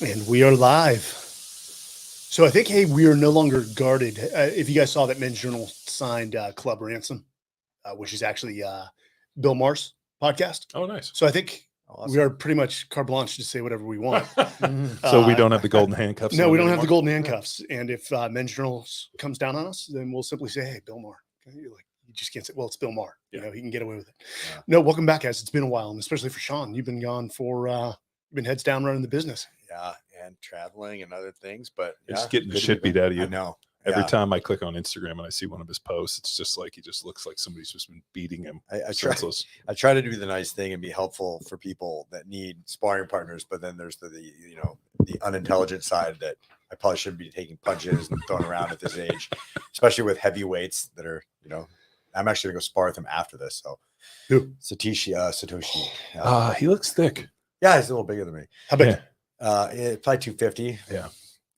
And we are live. So I think, hey, we are no longer guarded. If you guys saw that Men's Journal signed Club Ransom, which is actually Bill Maher's podcast. Oh, nice. So I think we are pretty much carte blanche to say whatever we want. So we don't have the golden handcuffs. No, we don't have the golden handcuffs. And if Men's Journal comes down on us, then we'll simply say, hey, Bill Maher. You're like, you just can't say, well, it's Bill Maher. Yeah. You know, he can get away with it. Yeah. No, welcome back, guys. It's been a while, and especially for Sean. You've been gone for, you've been heads down running the business. Yeah, and traveling and other things, but It's getting the shit beat out of you. I know. Every time I click on Instagram and I see one of his posts, it's just like he just looks like somebody's just been beating him. I try to do the nice thing and be helpful for people that need sparring partners, but then there's the unintelligent side that I probably shouldn't be taking punches and throwing around at this age, especially with heavyweights that are, I'm actually gonna go spar with him after this. So Satoshi. He looks thick. Yeah, he's a little bigger than me. How big? Probably 250. Yeah.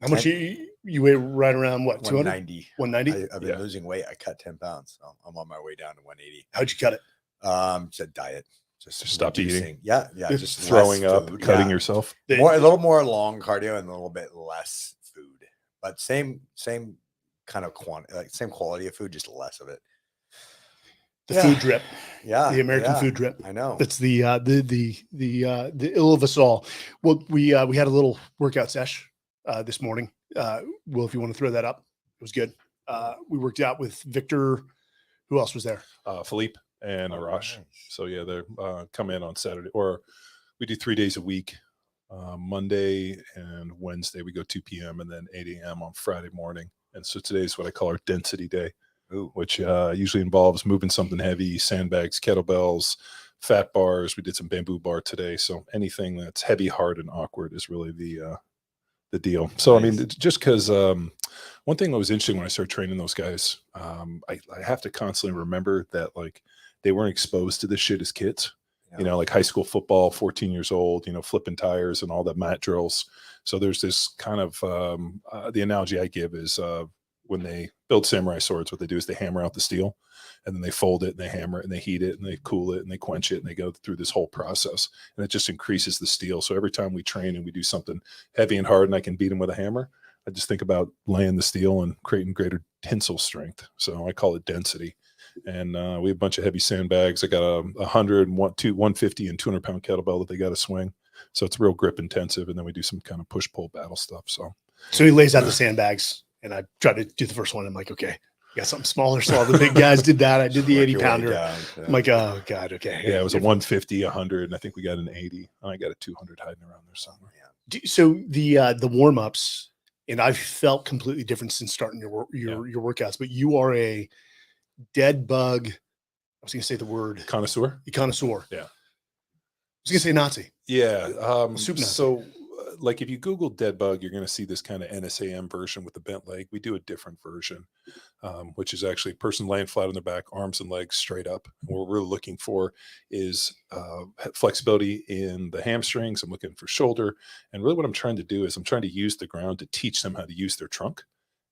How much you weigh? Right around what? 190. 190. I've been losing weight. I cut 10 pounds. So I'm on my way down to 180. How'd you cut it? Said diet. Just stopped eating. Yeah. Just throwing up, cutting yourself. A little more long cardio and a little bit less food, but same kind of quantity, like same quality of food, just less of it. The food drip. Yeah. The American food drip. I know. That's the ill of us all. Well, we had a little workout sesh this morning. Will, if you want to throw that up, it was good. We worked out with Victor. Who else was there? Philippe and Arash. Nice. So yeah, they're come in on Saturday, or we do 3 days a week. Monday and Wednesday we go 2 p.m. and then 8 a.m. on Friday morning. And so today's what I call our density day. Which usually involves moving something heavy, sandbags, kettlebells, fat bars. We did some bamboo bar today. So anything that's heavy, hard, and awkward is really the deal. So, nice. I mean, just because one thing that was interesting when I started training those guys, I have to constantly remember that, like, they weren't exposed to this shit as kids. Yeah. Like high school football, 14 years old, flipping tires and all the mat drills. So there's this kind of the analogy I give is when they build samurai swords, what they do is they hammer out the steel and then they fold it and they hammer it and they heat it and they cool it and they quench it and they go through this whole process, and it just increases the steel. So every time we train and we do something heavy and hard and I can beat them with a hammer, I just think about laying the steel and creating greater tensile strength. So I call it density. And we have a bunch of heavy sandbags. I got a 100, 150 and 200 pound kettlebell that they got to swing. So it's real grip intensive. And then we do some kind of push pull battle stuff. So he lays out the sandbags. And I tried to do the first one. I'm like, okay, you got something smaller. So all the big guys did that. I did the 80 pounder. Yeah. I'm like, oh God, okay. Yeah, it was a 150, 100, and I think we got an 80. And I got a 200 hiding around there somewhere. Yeah. So the warm ups, and I've felt completely different since starting your workouts. But you are a dead bug. I was going to say the word connoisseur. Yeah. I was going to say Nazi. Yeah. Soup Nazi. So. Like if you Google dead bug, you're going to see this kind of NSAM version with the bent leg. We do a different version, which is actually a person laying flat on their back, arms and legs straight up. And what we're really looking for is flexibility in the hamstrings. I'm looking for shoulder. And really what I'm trying to do is I'm trying to use the ground to teach them how to use their trunk.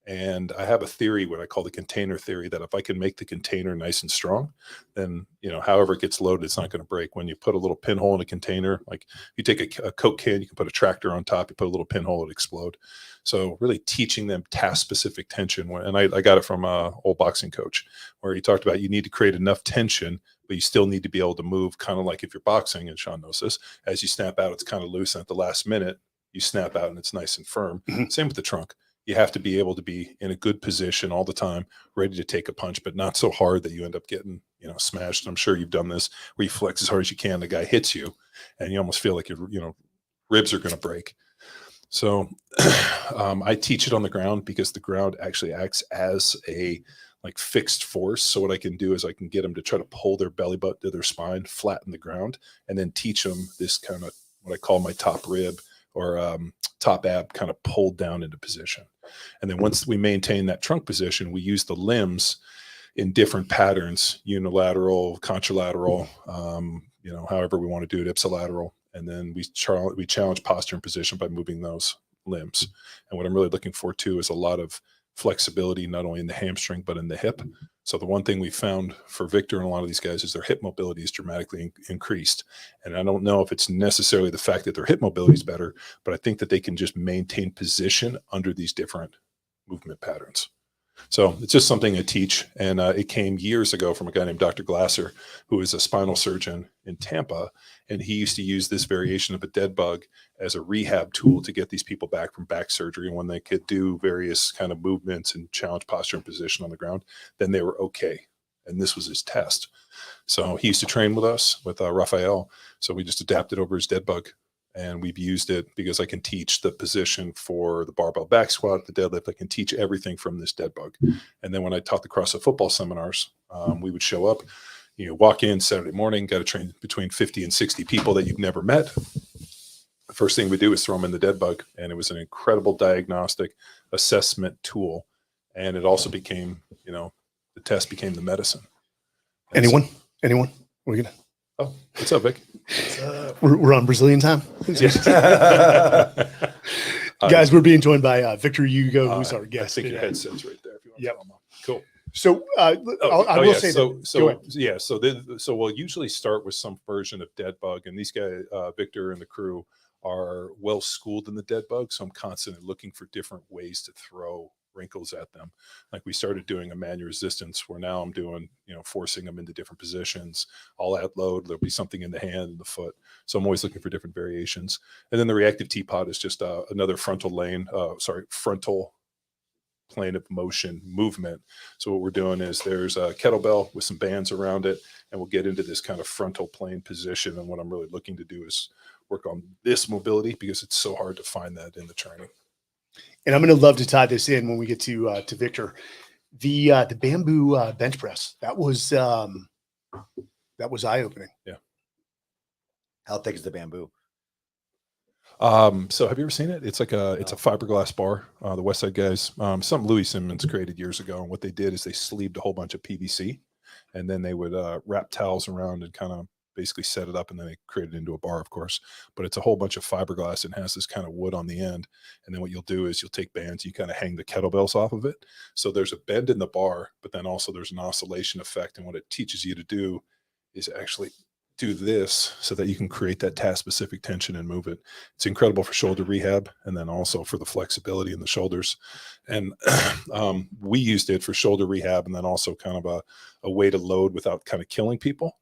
And I have a theory, what I call the container theory, that if I can make the container nice and strong, then, however it gets loaded, it's not going to break. When you put a little pinhole in a container, like you take a Coke can, you can put a tractor on top, you put a little pinhole, it'll explode. So really teaching them task-specific tension. And I got it from an old boxing coach where he talked about you need to create enough tension, but you still need to be able to move, kind of like if you're boxing, and Sean knows this, as you snap out, it's kind of loose. And at the last minute, you snap out and it's nice and firm. Mm-hmm. Same with the trunk. You have to be able to be in a good position all the time, ready to take a punch, but not so hard that you end up getting, smashed. I'm sure you've done this where you flex as hard as you can. The guy hits you and you almost feel like your, ribs are going to break. So I teach it on the ground because the ground actually acts as a fixed force. So what I can do is I can get them to try to pull their belly button to their spine, flatten the ground, and then teach them this kind of what I call my top rib or top ab kind of pulled down into position. And then once we maintain that trunk position, we use the limbs in different patterns, unilateral, contralateral, however we want to do it, ipsilateral. And then we challenge posture and position by moving those limbs. And what I'm really looking for too is a lot of flexibility, not only in the hamstring, but in the hip. So the one thing we found for Victor and a lot of these guys is their hip mobility is dramatically increased. And I don't know if it's necessarily the fact that their hip mobility is better, but I think that they can just maintain position under these different movement patterns. So it's just something I teach. And it came years ago from a guy named Dr. Glasser, who is a spinal surgeon in Tampa. And he used to use this variation of a dead bug as a rehab tool to get these people back from back surgery. And when they could do various kind of movements and challenge posture and position on the ground, then they were okay. And this was his test. So he used to train with us, with Raphael. So we just adapted over his dead bug. And we've used it because I can teach the position for the barbell back squat, the deadlift. I can teach everything from this dead bug. And then when I taught the CrossFit football seminars, we would show up, walk in Saturday morning, got to train between 50 and 60 people that you've never met. The first thing we do is throw them in the dead bug. And it was an incredible diagnostic assessment tool. And it also became, the test became the medicine. And Anyone? We're gonna. Oh, what's up, Vic? We're on Brazilian time. Guys, we're being joined by Victor Hugo, who's our guest. I think today. your headset's right there. If you want to tell them. Cool. So I will say so we'll usually start with some version of dead bug, and these guys, Victor and the crew, are well schooled in the dead bug. So I'm constantly looking for different ways to throw wrinkles at them. Like we started doing a manual resistance, where now I'm doing, forcing them into different positions. I'll add load. There'll be something in the hand and the foot. So I'm always looking for different variations. And then the reactive teapot is just another frontal plane of motion movement. So what we're doing is there's a kettlebell with some bands around it, and we'll get into this kind of frontal plane position. And what I'm really looking to do is work on this mobility, because it's so hard to find that in the training. And I'm going to love to tie this in when we get to Victor. The bamboo bench press, that was eye-opening. Yeah. How thick is the bamboo? So have you ever seen it? It's it's a fiberglass bar. The West Side guys, something Louis Simmons created years ago. And what they did is they sleeved a whole bunch of PVC, and then they would wrap towels around and kind of basically set it up, and then they create it into a bar, of course. But it's a whole bunch of fiberglass and has this kind of wood on the end. And then what you'll do is you'll take bands, you kind of hang the kettlebells off of it. So there's a bend in the bar, but then also there's an oscillation effect. And what it teaches you to do is actually do this so that you can create that task-specific tension and move it. It's incredible for shoulder rehab, and then also for the flexibility in the shoulders. And we used it for shoulder rehab, and then also kind of a way to load without kind of killing people.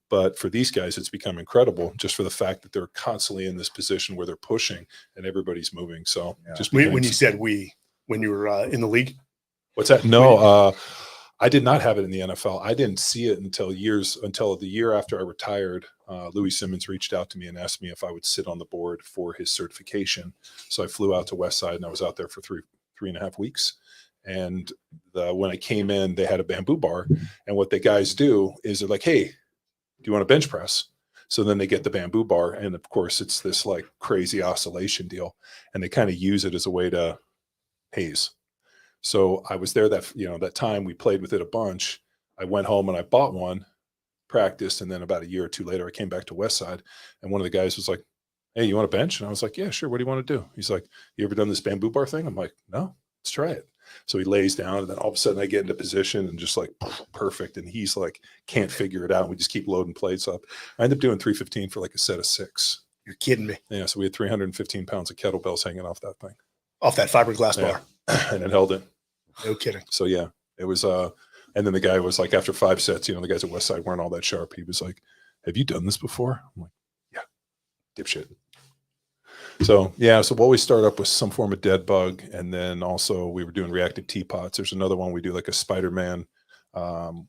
But for these guys, it's become incredible just for the fact that they're constantly in this position where they're pushing and everybody's moving. So just When you said when you were in the league? What's that? No, I did not have it in the NFL. I didn't see it until the year after I retired. Louis Simmons reached out to me and asked me if I would sit on the board for his certification. So I flew out to West Side, and I was out there for three and a half weeks. And when I came in, they had a bamboo bar. And what the guys do is they're like, hey, do you want a bench press? So then they get the bamboo bar. And of course, it's this like crazy oscillation deal. And they kind of use it as a way to haze. So I was there that time we played with it a bunch. I went home and I bought one, practiced. And then about a year or two later, I came back to West Side, and one of the guys was like, hey, you want a bench? And I was like, yeah, sure. What do you want to do? He's like, you ever done this bamboo bar thing? I'm like, no, let's try it. So he lays down, and then all of a sudden I get into position and just like perfect. And he's like, can't figure it out. We just keep loading plates up. I ended up doing 315 for like a set of 6. You're kidding me. Yeah. So we had 315 pounds of kettlebells hanging off that thing. Off that fiberglass bar. And it held it. No kidding. So yeah, it was, and then the guy was like, after 5 sets, the guys at West Side weren't all that sharp. He was like, have you done this before? I'm like, yeah, dipshit. So yeah, so we'll always start up with some form of dead bug. And then also we were doing reactive teapots. There's another one we do, like a Spider-Man,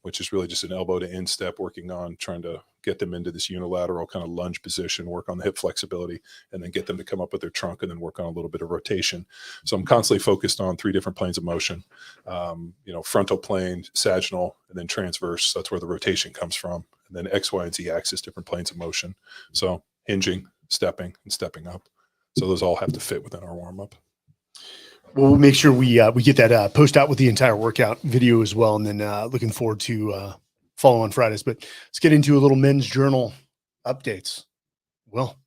which is really just an elbow to instep, working on trying to get them into this unilateral kind of lunge position, work on the hip flexibility, and then get them to come up with their trunk, and then work on a little bit of rotation. So I'm constantly focused on 3 different planes of motion, frontal plane, sagittal, and then transverse. That's where the rotation comes from. And then X, Y, and Z axis, different planes of motion. So hinging, stepping, and stepping up. So those all have to fit within our warm-up. Well, we'll make sure we get that post out with the entire workout video as well. And then looking forward to follow on Fridays. But let's get into a little men's journal updates. Well,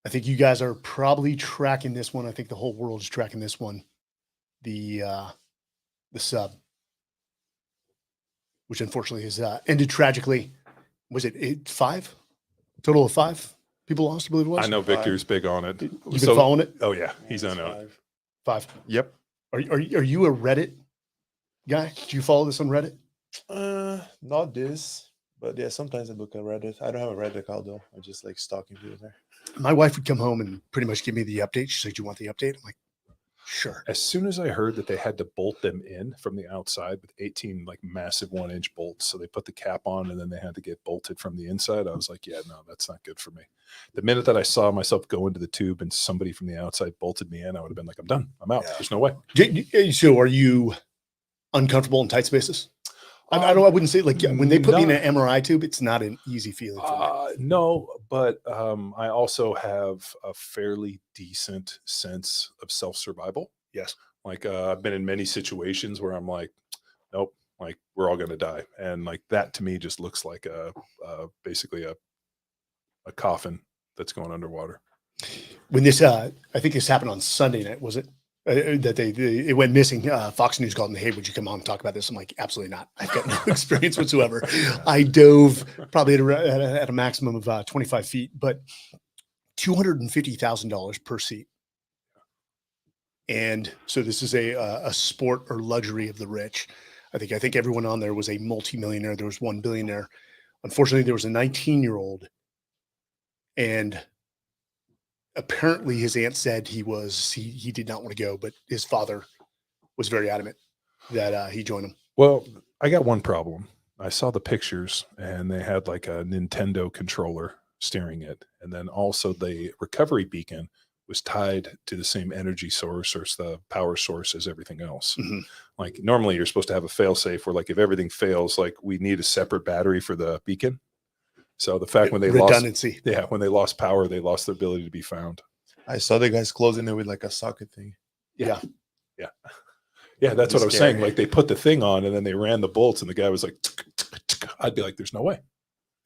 I think you guys are probably tracking this one. I think the whole world is tracking this one. The sub, which unfortunately has ended tragically. Was it 5? Total of 5 people lost, I believe it was. I know Victor's big on it. You've been following it? Oh yeah, he's on it. 5. Yep. Are you a Reddit guy? Do you follow this on Reddit? Not this, but yeah, sometimes I look at Reddit. I don't have a Reddit account though. I just like stalking people there. My wife would come home and pretty much give me the update. She's like, "Do you want the update?" I'm like, "Sure." As soon as I heard that they had to bolt them in from the outside with 18 like massive 1-inch bolts, so they put the cap on and then they had to get bolted from the inside, I was like, yeah, no, that's not good for me. The minute that I saw myself go into the tube and somebody from the outside bolted me in, I would have been like, I'm done. I'm out. Yeah. There's no way. So, are you uncomfortable in tight spaces? I wouldn't say like when they put me in an MRI tube, it's not an easy feeling for me. No, but I also have a fairly decent sense of self-survival. Yes. Like I've been in many situations where I'm like, nope, like we're all going to die. And like that to me just looks like basically a coffin that's going underwater. When this, I think this happened on Sunday night, was it? That it went missing. Fox News called me, "Hey, would you come on and talk about this?" I'm like, absolutely not. I've got no experience whatsoever. I dove probably at a maximum of 25 feet, but $250,000 per seat. And so this is a sport or luxury of the rich. I think everyone on there was a multimillionaire. There was one billionaire. Unfortunately, there was a 19-year-old, and apparently his aunt said he did not want to go, but his father was very adamant that he join him. Well, I got one problem. I saw the pictures and they had like a Nintendo controller steering it. And then also the recovery beacon was tied to the same energy source or the power source as everything else. Mm-hmm. Like normally you're supposed to have a fail safe where like if everything fails, like we need a separate battery for the beacon. So the fact when they redundancy. when they lost power, they lost the ability to be found. I saw the guys closing it with like a socket thing. Yeah. That's what I was saying. Scary. Like they put the thing on and then they ran the bolts and the guy was like, I'd be like, there's no way.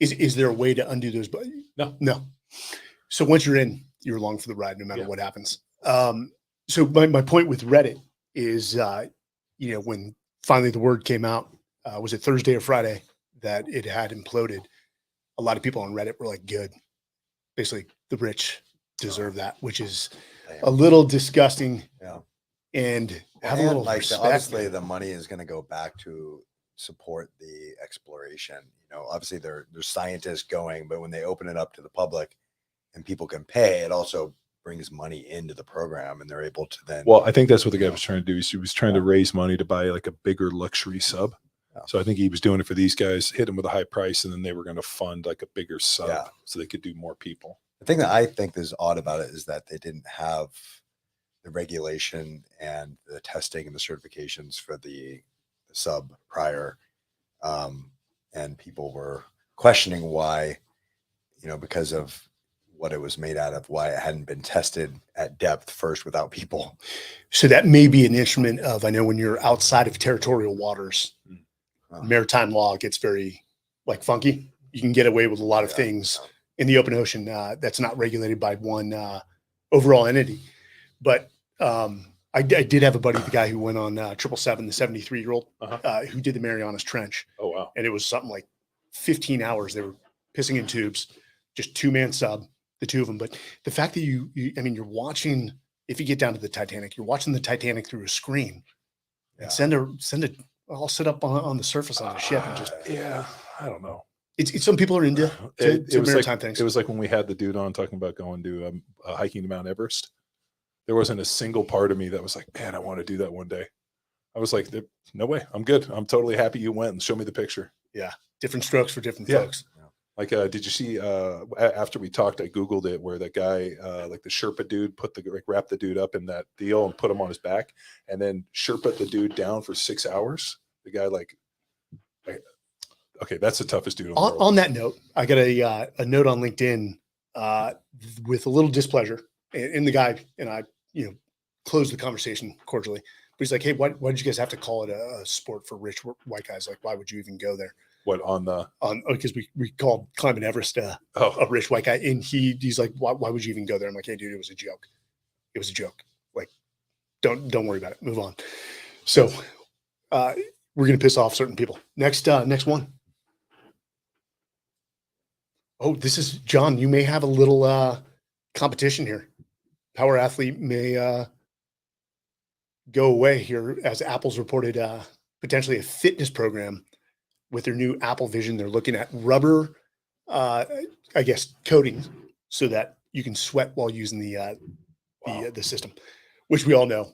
Is there a way to undo those? No. So once you're in, you're along for the ride, no matter what happens. So my point with Reddit is, when finally the word came out, was it Thursday or Friday that it had imploded? A lot of people on Reddit were like, good. Basically, the rich deserve that, which is a little disgusting. Yeah. And have a And little like respect. obviously the money is going to go back to support the exploration. Obviously there's scientists going, but when they open it up to the public and people can pay, it also brings money into the program and they're able to then. Well, I think that's what the guy was trying to do. He was trying to raise money to buy like a bigger luxury sub. Yeah. So I think he was doing it for these guys, hit them with a high price, and then they were going to fund like a bigger sub so they could do more people. The thing that I think is odd about it is that they didn't have the regulation and the testing and the certifications for the sub prior. And people were questioning why, because of what it was made out of, why it hadn't been tested at depth first without people. So that may be an instrument of, I know when you're outside of territorial waters, maritime law gets very funky. You can get away with a lot of things in the open ocean that's not regulated by one overall entity. But I did have a buddy, the guy who went on 777, the 73-year-old, who did the Marianas Trench. Oh, wow. And it was something like 15 hours. They were pissing in tubes, just 2-man sub, the two of them. But the fact that you're watching, if you get down to the Titanic, you're watching the Titanic through a screen. And send it. I'll sit up on the surface on the ship and just. I don't know. It's some people are into It was maritime like, things. It was like when we had the dude on talking about going to hiking to Mount Everest. There wasn't a single part of me that was like, man, I want to do that one day. I was like, no way. I'm good. I'm totally happy you went and show me the picture. Yeah. Different strokes for different folks. Like, did you see, after we talked, I Googled it where that guy, like the Sherpa dude wrapped the dude up in that deal and put him on his back and then Sherpa the dude down for 6 hours. The guy okay, that's the toughest dude in the world. On that note, I got a note on LinkedIn with a little displeasure, and the guy and I, closed the conversation cordially. He's like, hey, why did you guys have to call it a sport for rich white guys? Like, why would you even go there? What on the? Because we called climbing Everest a rich white guy, and he's like, why would you even go there? I'm like, hey, dude, it was a joke. It was a joke. Like, don't worry about it. Move on. So we're gonna piss off certain people. Next one. Oh, this is John. You may have a little competition here. Power athlete may go away here as Apple's reported potentially a fitness program with their new Apple Vision. They're looking at rubber, I guess, coating so that you can sweat while using the system, which we all know.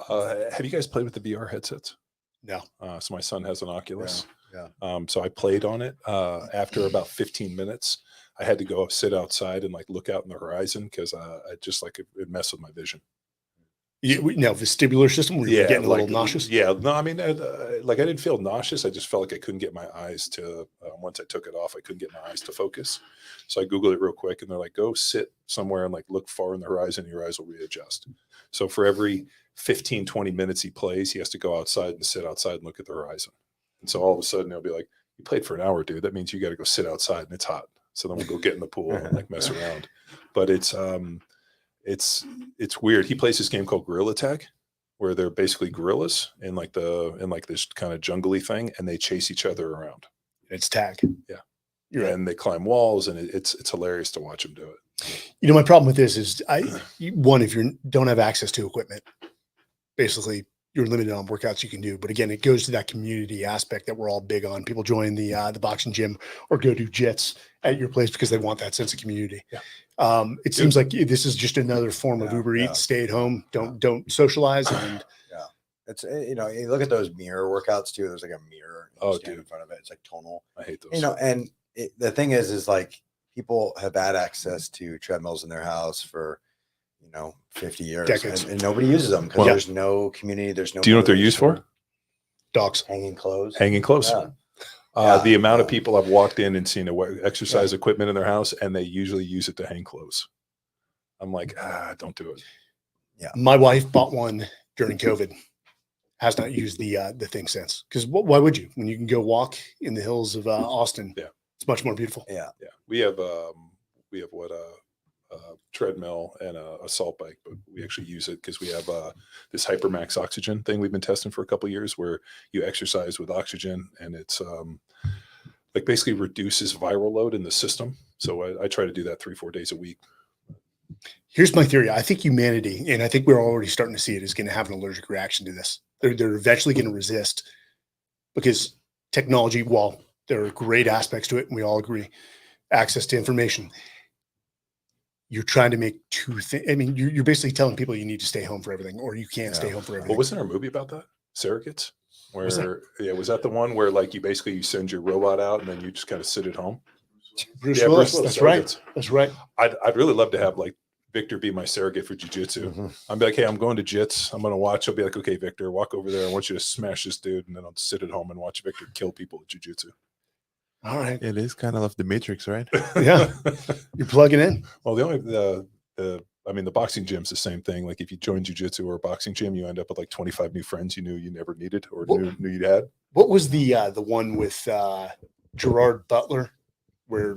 Have you guys played with the VR headsets? No. So my son has an Oculus. Yeah. So I played on it. After about 15 minutes, I had to go sit outside and like look out in the horizon because I just like it messed with my vision. Now vestibular system where you're getting a little nauseous. Yeah, no, I mean, like I didn't feel nauseous. I just felt like I couldn't get my eyes to. Once I took it off, I couldn't get my eyes to focus. So I Googled it real quick, and they're like, "Go sit somewhere and like look far in the horizon. And your eyes will readjust." So for every 15, 20 minutes he plays, he has to go outside and sit outside and look at the horizon. And so all of a sudden they'll be like, "You played for an hour, dude. That means you got to go sit outside and it's hot." So then we'll go get in the pool and like mess around. But it's weird. He plays this game called Gorilla Tag, where they're basically gorillas in like this kind of jungly thing, and they chase each other around. It's tag. Yeah. You're and they climb walls, and it's hilarious to watch them do it. You know, my problem with this is if you don't have access to equipment, basically you're limited on workouts you can do. But again, it goes to that community aspect that we're all big on. People join the boxing gym or go do jits at your place because they want that sense of community. Yeah. It seems like this is just another form of Uber Eats. Stay at home, don't socialize. And it's you look at those mirror workouts too. There's like a mirror in front of it. It's like tonal. I hate those. And the thing is like people have had access to treadmills in their house for 50 years, decades, and nobody uses them because there's no community. There's no. Do you know what they're used for? Dogs hanging clothes. Hanging clothes. Yeah. The amount of people I've walked in and seen exercise equipment in their house, and they usually use it to hang clothes. I'm like, don't do it. Yeah. My wife bought one during COVID. Has not used the thing since. Because why would you? When you can go walk in the hills of Austin, it's much more beautiful. Yeah. We have treadmill and a assault bike, but we actually use it because we have this Hypermax oxygen thing we've been testing for a couple of years, where you exercise with oxygen, and it's like basically reduces viral load in the system. So I try to do that 3-4 days a week. Here's my theory. I think humanity, and I think we're already starting to see it, is going to have an allergic reaction to this. They're eventually going to resist, because technology, while there are great aspects to it, and we all agree, access to information, you're trying to make two things. I mean, you're basically telling people you need to stay home for everything, or you can't stay home for everything. Well, wasn't there a movie about that? Surrogates? Where was that the one where like you send your robot out and then you just kind of sit at home? Bruce Willis. That's right. That's right. I'd really love to have like Victor be my surrogate for jiu-jitsu. Mm-hmm. I'm like, hey, I'm going to jits. I'm going to watch. I'll be like, okay, Victor, walk over there. I want you to smash this dude. And then I'll sit at home and watch Victor kill people at jiu-jitsu. All right. It is kind of like the Matrix, right? Yeah. You're plugging in. Well, the boxing gym's the same thing. Like if you join jiu-jitsu or a boxing gym, you end up with like 25 new friends you knew you never needed or knew you'd had. What was the one with Gerard Butler, where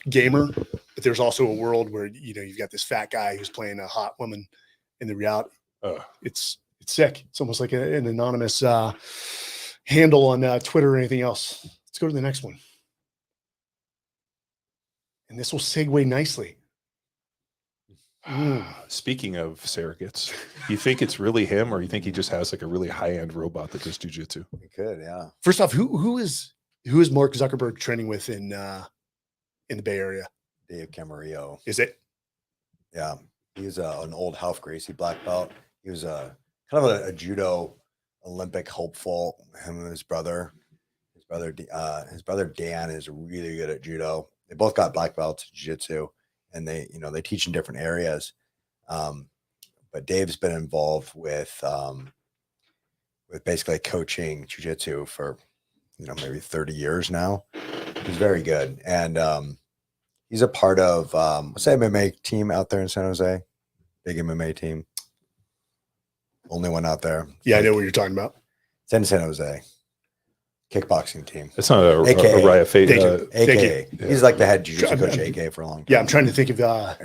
Gamer, but there's also a world where you've got this fat guy who's playing a hot woman in the reality. It's sick. It's almost like an anonymous handle on Twitter or anything else. Let's go to the next one. And this will segue nicely. Speaking of surrogates, you think it's really him, or you think he just has like a really high-end robot that does jiu-jitsu? We could, yeah. First off, who is Mark Zuckerberg training with in the Bay Area? Dave Camarillo. Is it? Yeah, he's an old Half Gracie black belt. He was kind of a judo Olympic hopeful. Him and his brother. His brother Dan is really good at judo. They both got black belts in jiu-jitsu, and they teach in different areas. But Dave's been involved with basically coaching jiu-jitsu for maybe 30 years now. He's very good, and he's a part of what's that MMA team out there in San Jose? Big MMA team. Only one out there. Yeah, I know what you're talking about. It's in San Jose. Kickboxing team. It's not a AKA. Raya Fate. Thank you. AKA. you. He's like the head jiu-jitsu I'm- coach I'm- at AK for a long time. Yeah, I'm trying to think of Yeah.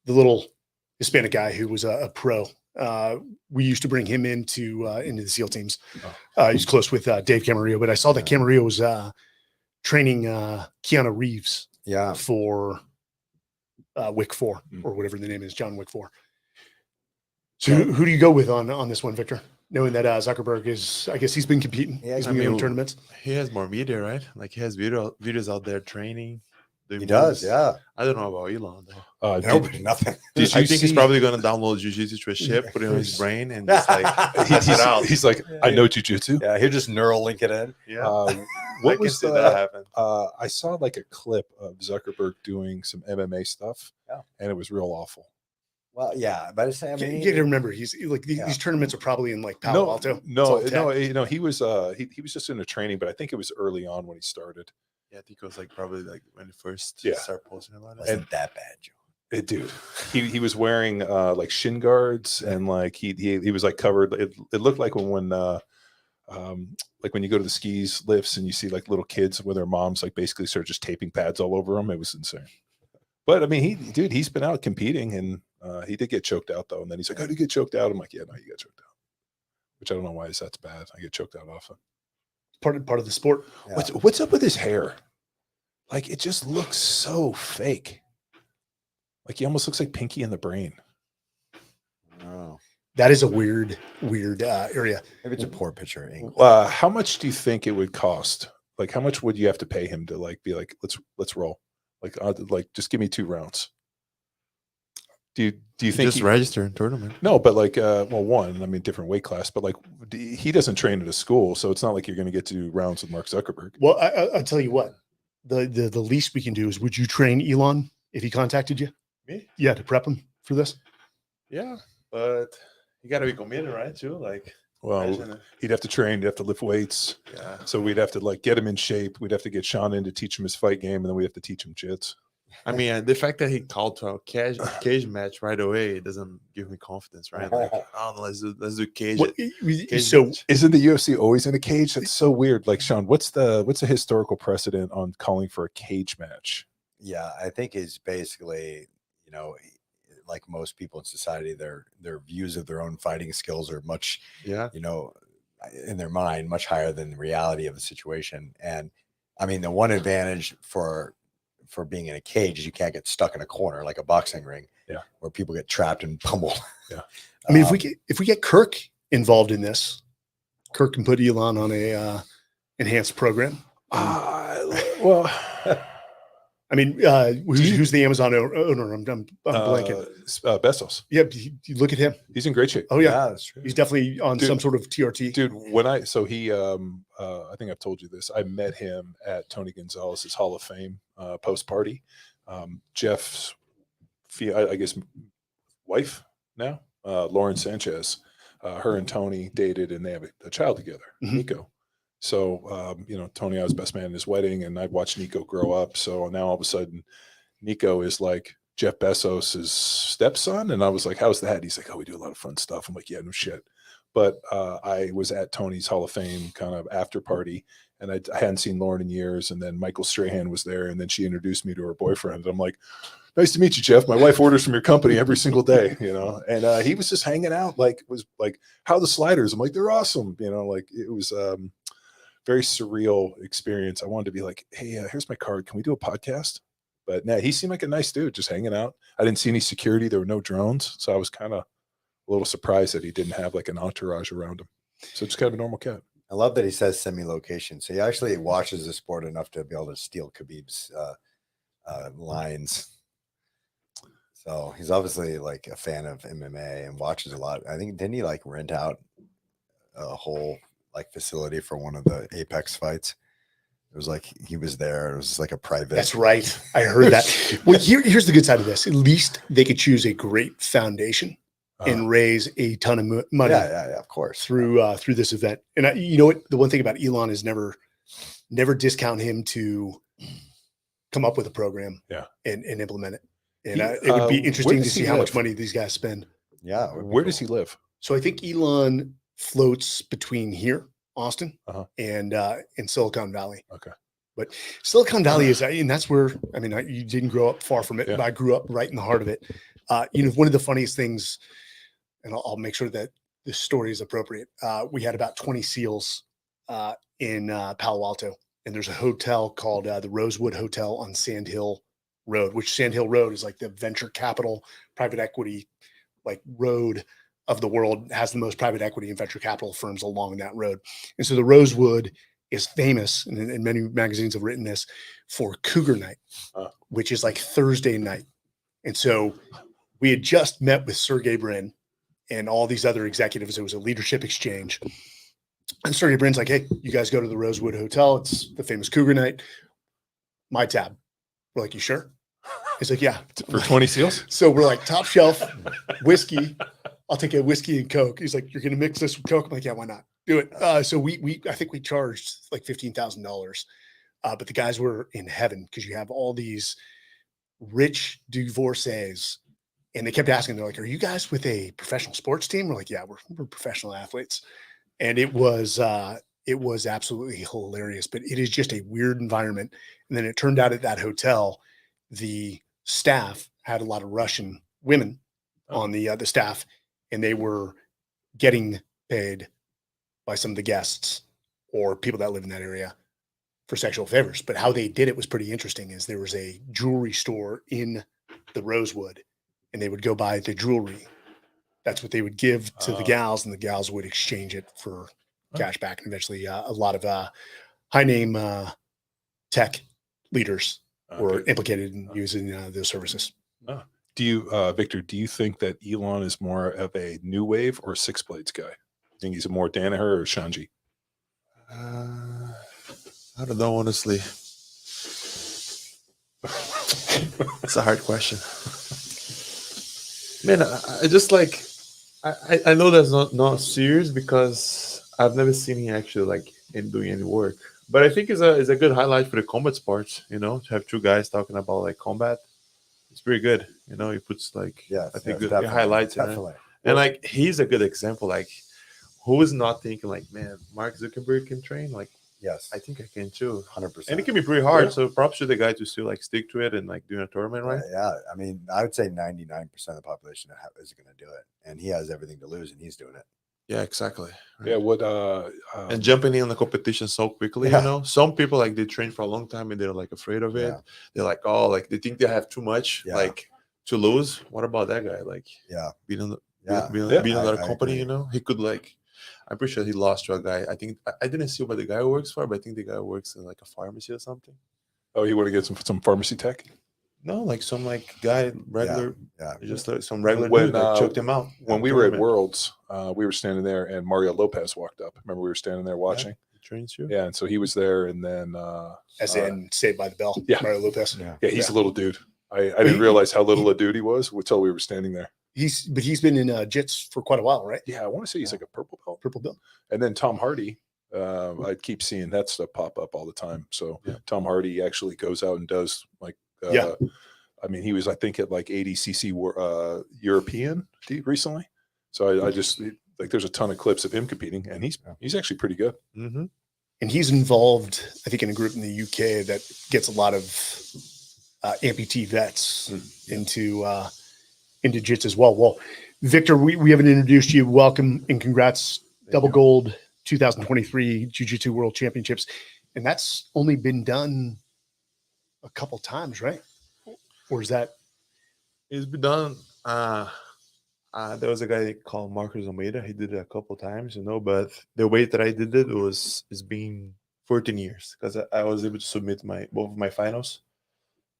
the little Hispanic guy who was a pro. We used to bring him into the SEAL teams. He's close with Dave Camarillo, but I saw that Camarillo was training Keanu Reeves Yeah. for Wick 4 Mm. or whatever the name is, John Wick 4. So who do you go with on this one, Victor? Knowing that Zuckerberg is, I guess he's been competing. Yeah, He's I been in mean, tournaments. He has more media, right? Like he has videos out there training. doing He does, moves. yeah. I don't know about Elon though. Nobody, nothing. Did I you think he's see- probably going to download Jiu-Jitsu to a ship, put it on his brain, and just like he's, test it out. he's like, I know jujitsu. Yeah, he'll just neural link it in. Yeah, What I can was see the? that happen. I saw like a clip of Zuckerberg doing some MMA stuff, Yeah. and it was real awful. Well, yeah, but it's, I You mean, got to remember, he's like these tournaments are probably in like Palo Alto. It's all tech. He was just in a training, but I think it was early on when he started. Yeah, I think it was like probably like when he first Yeah. started posting about it. wasn't that bad, Joe. Dude, he was wearing like shin guards and like he was like covered. It looked like when like when you go to the skis lifts and you see like little kids with their moms like basically start just taping pads all over them. It was insane. But I mean, he's been out competing and he did get choked out though. And then he's like, "How did you get choked out?" I'm like, "Yeah, no, you got choked out." Which I don't know why that's bad. I get choked out often. Part of the sport. Yeah. What's up with his hair? Like it just looks so fake. Like he almost looks like Pinky in the Brain. Oh, That is a weird area. maybe it's a poor picture of ink. How much do you think it would cost? Like, how much would you have to pay him to like be like, let's roll? Like just give me 2 rounds. Do you think just register in tournament? No, but like, one, I mean, different weight class, but like, he doesn't train at a school, so it's not like you're going to get to do rounds with Mark Zuckerberg. Well, I'll tell you what, the least we can do is, would you train Elon if he contacted you? Me? Yeah, to prep him for this. Yeah, but you got to be committed, right? Too like. Well, imagine he'd have to train, he'd have to lift weights, Yeah. so we'd have to like get him in shape. We'd have to get Sean in to teach him his fight game, and then we have to teach him jits. I mean, the fact that he called to a cage match right away, it doesn't give me confidence, right? Like, oh, no, let's do cage. What, cage so match. Isn't the UFC always in a cage? That's so weird. Like Sean, what's the historical precedent on calling for a cage match? Yeah, I think it's basically, you know, like most people in society, their views of their own fighting skills are much, Yeah. you know, in their mind, much higher than the reality of the situation. And I mean, the one advantage for being in a cage is you can't get stuck in a corner like a boxing ring, Yeah. where people get trapped and pummeled. Yeah. I mean, if we get Kirk involved in this, Kirk can put Elon on a enhanced program. Well, I mean, who's the Amazon owner? I'm blanking. Bezos. Yeah, you look at him. He's in great shape. Oh yeah, that's true. he's definitely on Dude. some sort of TRT. Dude, he I think I've told you this. I met him at Tony Gonzalez's Hall of Fame post party. Jeff's I guess wife now, Lauren Sanchez, her and Tony dated and they have a child together, Mhm. Nico. So Tony, I was best man in his wedding and I'd watched Nico grow up. So now all of a sudden Nico is like Jeff Bezos's stepson. And I was like, how's that? He's like, oh, we do a lot of fun stuff. I'm like, yeah, no shit. But I was at Tony's Hall of Fame kind of after party, and I hadn't seen Lauren in years. And then Michael Strahan was there, and then she introduced me to her boyfriend. And I'm like, nice to meet you, Jeff. My wife orders from your company every single day, And he was just hanging out, was like, how are the sliders? I'm like, they're awesome, Like it was very surreal experience. I wanted to be like, hey, here's my card. Can we do a podcast? But nah, he seemed like a nice dude, just hanging out. I didn't see any security. There were no drones, so I was kind of a little surprised that he didn't have like an entourage around him. So just kind of a normal cat. I love that he says semi-location. So he actually watches the sport enough to be able to steal Khabib's lines. So he's obviously like a fan of MMA and watches a lot. I think, didn't he like rent out a whole like facility for one of the Apex fights? It was like he was there. It was like a private. That's right. I heard that. Well, here's the good side of this. At least they could choose a great foundation and raise a ton of money. Yeah, of course. Through this event. And you know what? The one thing about Elon is never discount him to come up with a program, and implement it. And it would be interesting to see how much money these guys spend. Yeah. Where does he live? So I think Elon floats between here, Austin, Uh-huh. and Silicon Valley. Okay. But Silicon Valley is, and that's where, I mean, you didn't grow up far from it, Yeah. but I grew up right in the heart of it. One of the funniest things, and I'll make sure that this story is appropriate. We had about 20 SEALs in Palo Alto, and there's a hotel called the Rosewood Hotel on Sand Hill Road, which Sand Hill Road is like the venture capital, private equity, like road of the world, has the most private equity and venture capital firms along that road. And so the Rosewood is famous, and many magazines have written this, for Cougar Night, which is like Thursday night. And so we had just met with Sergey Brin and all these other executives. It was a leadership exchange. And Sergey Brin's like, hey, you guys go to the Rosewood Hotel. It's the famous Cougar Night. My tab. We're like, you sure? He's like, yeah. For 20 SEALs? So we're like, top shelf, whiskey. I'll take a whiskey and Coke. He's like, you're going to mix this with Coke? I'm like, yeah, why not? Do it. So I think we charged like $15,000. But the guys were in heaven because you have all these rich divorcees. And they kept asking, they're like, are you guys with a professional sports team? We're like, yeah, we're professional athletes. And it was absolutely hilarious, but it is just a weird environment. And then it turned out at that hotel, the staff had a lot of Russian women on the staff, and they were getting paid by some of the guests or people that live in that area for sexual favors. But how they did it was pretty interesting. Is there was a jewelry store in the Rosewood, and they would go buy the jewelry. That's what they would give to the gals, and the gals would exchange it for cash back. And eventually a lot of high name tech leaders were implicated in using those services. Do you, Victor, do you think that Elon is more of a new wave or Six Blades guy? You think he's a more Danaher or Shanji? I don't know, honestly. It's a hard question. Man, I just like, I know that's not serious because I've never seen him actually like in doing any work. But I think it's a good highlight for the combat sports, to have two guys talking about like combat. It's pretty good. He puts like, I think good highlights in it. And like, he's a good example. Like, who is not thinking like, man, Mark Zuckerberg can train? Like, yes, I think I can too. 100%. And it can be pretty hard. So props to the guy to still like stick to it and like doing a tournament, right? Yeah. I mean, I would say 99% of the population is going to do it. And he has everything to lose, and he's doing it. Yeah, exactly. Right. Yeah. What, and jumping in the competition so quickly, some people like they train for a long time and they're like afraid of it. They're like, oh, like they think they have too much like to lose. What about that guy? Like, being on another company, he could like, I'm pretty sure he lost to a guy. I think I didn't see what the guy works for, but I think the guy works in like a pharmacy or something. Oh, you want to get some pharmacy tech? No, like some like guy regular, just like some regular when dude that choked him out. When we were at Worlds, we were standing there, and Mario Lopez walked up. Remember, we were standing there watching. He trains you. Yeah, and so he was there, and then as in Saved by the Bell. Yeah, Mario Lopez. Yeah, he's a little dude. I didn't realize how little a dude he was until we were standing there. He's been in jits for quite a while, right? Yeah, I want to say he's like a purple belt. Purple belt. And then Tom Hardy, I keep seeing that stuff pop up all the time. So Tom Hardy actually goes out and does like I mean, he was, I think, at like 80cc European recently. So I just like, there's a ton of clips of him competing, and he's actually pretty good. Mm-hmm. And he's involved, I think, in a group in the UK that gets a lot of amputee vets into JITS as well. Well, Victor, we haven't introduced you. Welcome and congrats. Double gold 2023 Jiu-Jitsu World Championships. And that's only been done a couple times, right? Or is that? It's been done. There was a guy called Marcos Almeida. He did it a couple times, but the way that I did it it's been 14 years because I was able to submit both of my finals.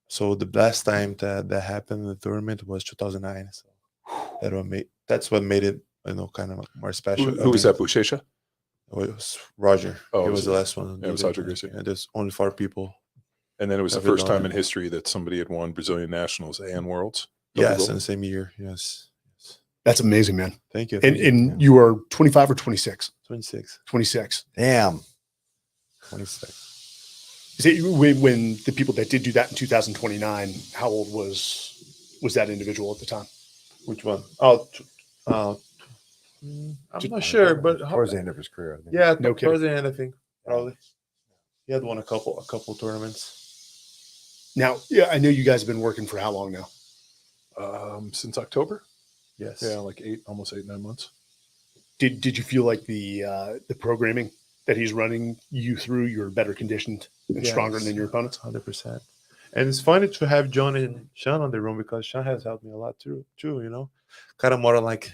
So the last time that happened in the tournament was 2009. So that's what made it, kind of more special. Who was that? Buchecha? It was Roger. Oh, it was the last one. Yeah, it was Roger Gracie. And there's only 4 people. And then it was the first time in history that somebody had won Brazilian Nationals and Worlds. Yes, in the same year. Yes. That's amazing, man. Thank you. And you are 25 or 26? 26. 26. Damn. 26. Is it when the people that did do that in 2029, how old was that individual at the time? Which one? Oh, I'm Just- not sure, but Towards the end of his career, I think. yeah, No kidding. towards the end, I think probably he had won a couple tournaments. Now, yeah, I know you guys have been working for how long now? Since October. Yes. Yeah, like almost 8-9 months. Did you feel like the programming that he's running you through, you're better conditioned and stronger than your opponents? 100%. And it's funny to have John and Sean on the room because Sean has helped me a lot too. You know, kind of more like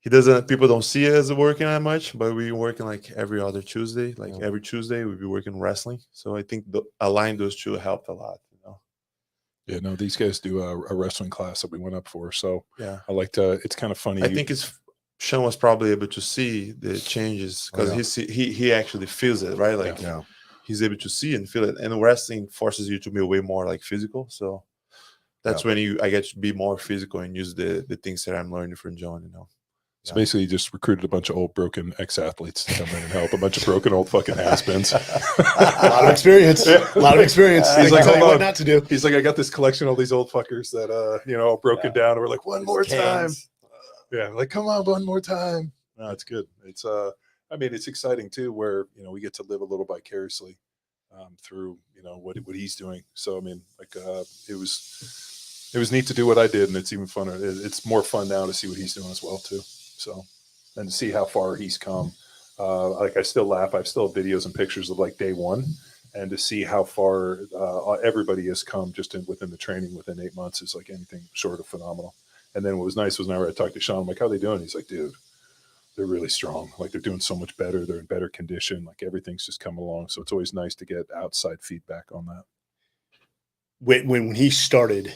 he doesn't. People don't see us working that much, but we're working like every other Tuesday. Like every Tuesday, we'll be working wrestling. So I think align those two helped a lot. You know. Yeah, no, these guys do a wrestling class that we went up for. So Yeah, I like to. It's kind of funny. I think it's Sean was probably able to see the changes because he actually feels it, right? Like he's able to see and feel it. And wrestling forces you to be way more like physical. So that's when I get to be more physical and use the things that I'm learning from John, you know. So basically, you just recruited a bunch of old broken ex-athletes to come in and help. A bunch of broken old fucking has-beens. A lot of experience. A lot of experience. He's like, tell you hold what on. not to do. He's like, I got this collection of all these old fuckers that broken down. And we're like, one more time. Yeah, like, come on, one more time. No, it's good. It's I mean, it's exciting too, where we get to live a little vicariously through what he's doing. So I mean, like it was neat to do what I did, and it's even funner. It's more fun now to see what he's doing as well too. So, and to see how far he's come. Like I still laugh. I still have videos and pictures of like day one, and to see how far everybody has come just within the training within 8 months is like anything short of phenomenal. And then what was nice was whenever I talked to Sean, I'm like, how are they doing? He's like, dude, they're really strong. Like they're doing so much better. They're in better condition. Like everything's just come along. So it's always nice to get outside feedback on that. When he started,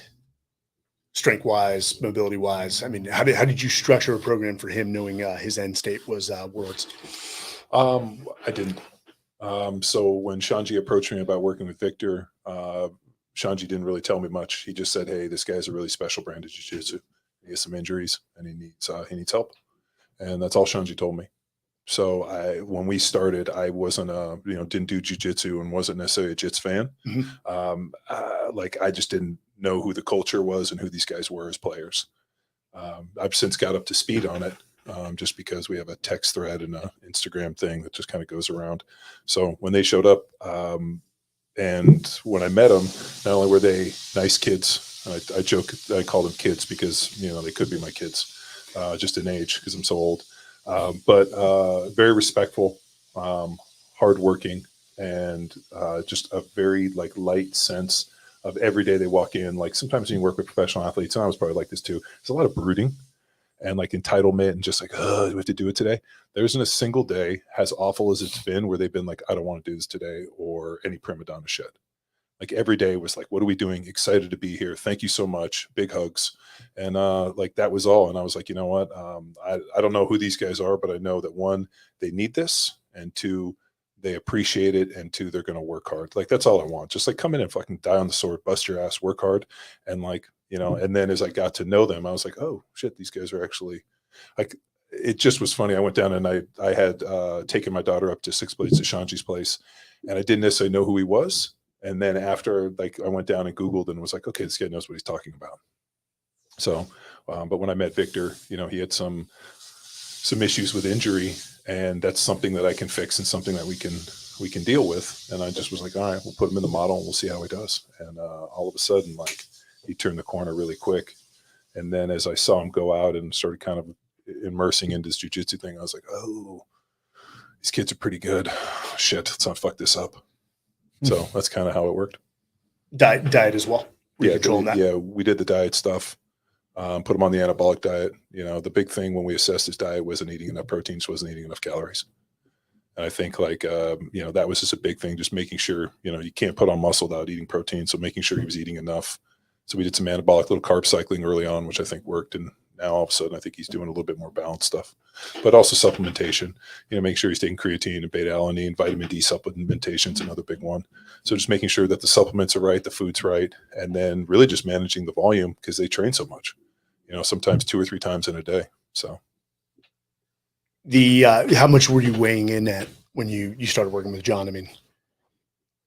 strength-wise, mobility-wise, I mean, how did you structure a program for him, knowing his end state was Worlds? I didn't. So when Shanji approached me about working with Victor, Shanji didn't really tell me much. He just said, hey, this guy's a really special brand of jiu-jitsu. He has some injuries and he needs help. And that's all Shanji told me. So when we started, I wasn't didn't do jiu-jitsu and wasn't necessarily a jits fan. Mm-hmm. Like I just didn't know who the culture was and who these guys were as players. I've since got up to speed on it, just because we have a text thread and an Instagram thing that just kind of goes around. So when they showed up, and when I met them, not only were they nice kids, I joke, I call them kids because they could be my kids, just in age because I'm so old. But very respectful, hardworking, and just a very light sense of every day they walk in. Like sometimes when you work with professional athletes, and I was probably like this too, there's a lot of brooding and entitlement and just oh, we have to do it today. There isn't a single day, as awful as it's been, where they've been like, I don't want to do this today, or any prima donna shit. Like every day was like, what are we doing? Excited to be here. Thank you so much. Big hugs. And that was all. And I was like, you know what? I don't know who these guys are, but I know that 1, they need this, and 2, they appreciate it, and 2, they're going to work hard. Like that's all I want. Just come in and fucking die on the sword, bust your ass, work hard. And and then as I got to know them, I was like, oh shit, these guys are actually it just was funny. I went down and I had taken my daughter up to Six Blades to Shanji's place, and I didn't necessarily know who he was. And then after I went down and Googled and was like, okay, this guy knows what he's talking about. So, but when I met Victor, he had some issues with injury, and that's something that I can fix and something that we can deal with. And I just was like, all right, we'll put him in the model and we'll see how he does. And all of a sudden, he turned the corner really quick. And then as I saw him go out and started kind of immersing into this jiu-jitsu thing, I was like, oh, these kids are pretty good. Shit, let's not fuck this up. So that's kind of how it worked. Diet as well. Yeah, we did the diet stuff. Put him on the anabolic diet. The big thing when we assessed his diet wasn't eating enough proteins, wasn't eating enough calories. And I think that was just a big thing, just making sure, you can't put on muscle without eating protein. So making sure he was eating enough. So we did some anabolic little carb cycling early on, which I think worked. And now all of a sudden, I think he's doing a little bit more balanced stuff, but also supplementation, make sure he's taking creatine and beta alanine, vitamin D supplementation is another big one. So just making sure that the supplements are right, the food's right, and then really just managing the volume because they train so much, sometimes 2 or 3 times in a day. So how much were you weighing in at when you started working with John? I mean,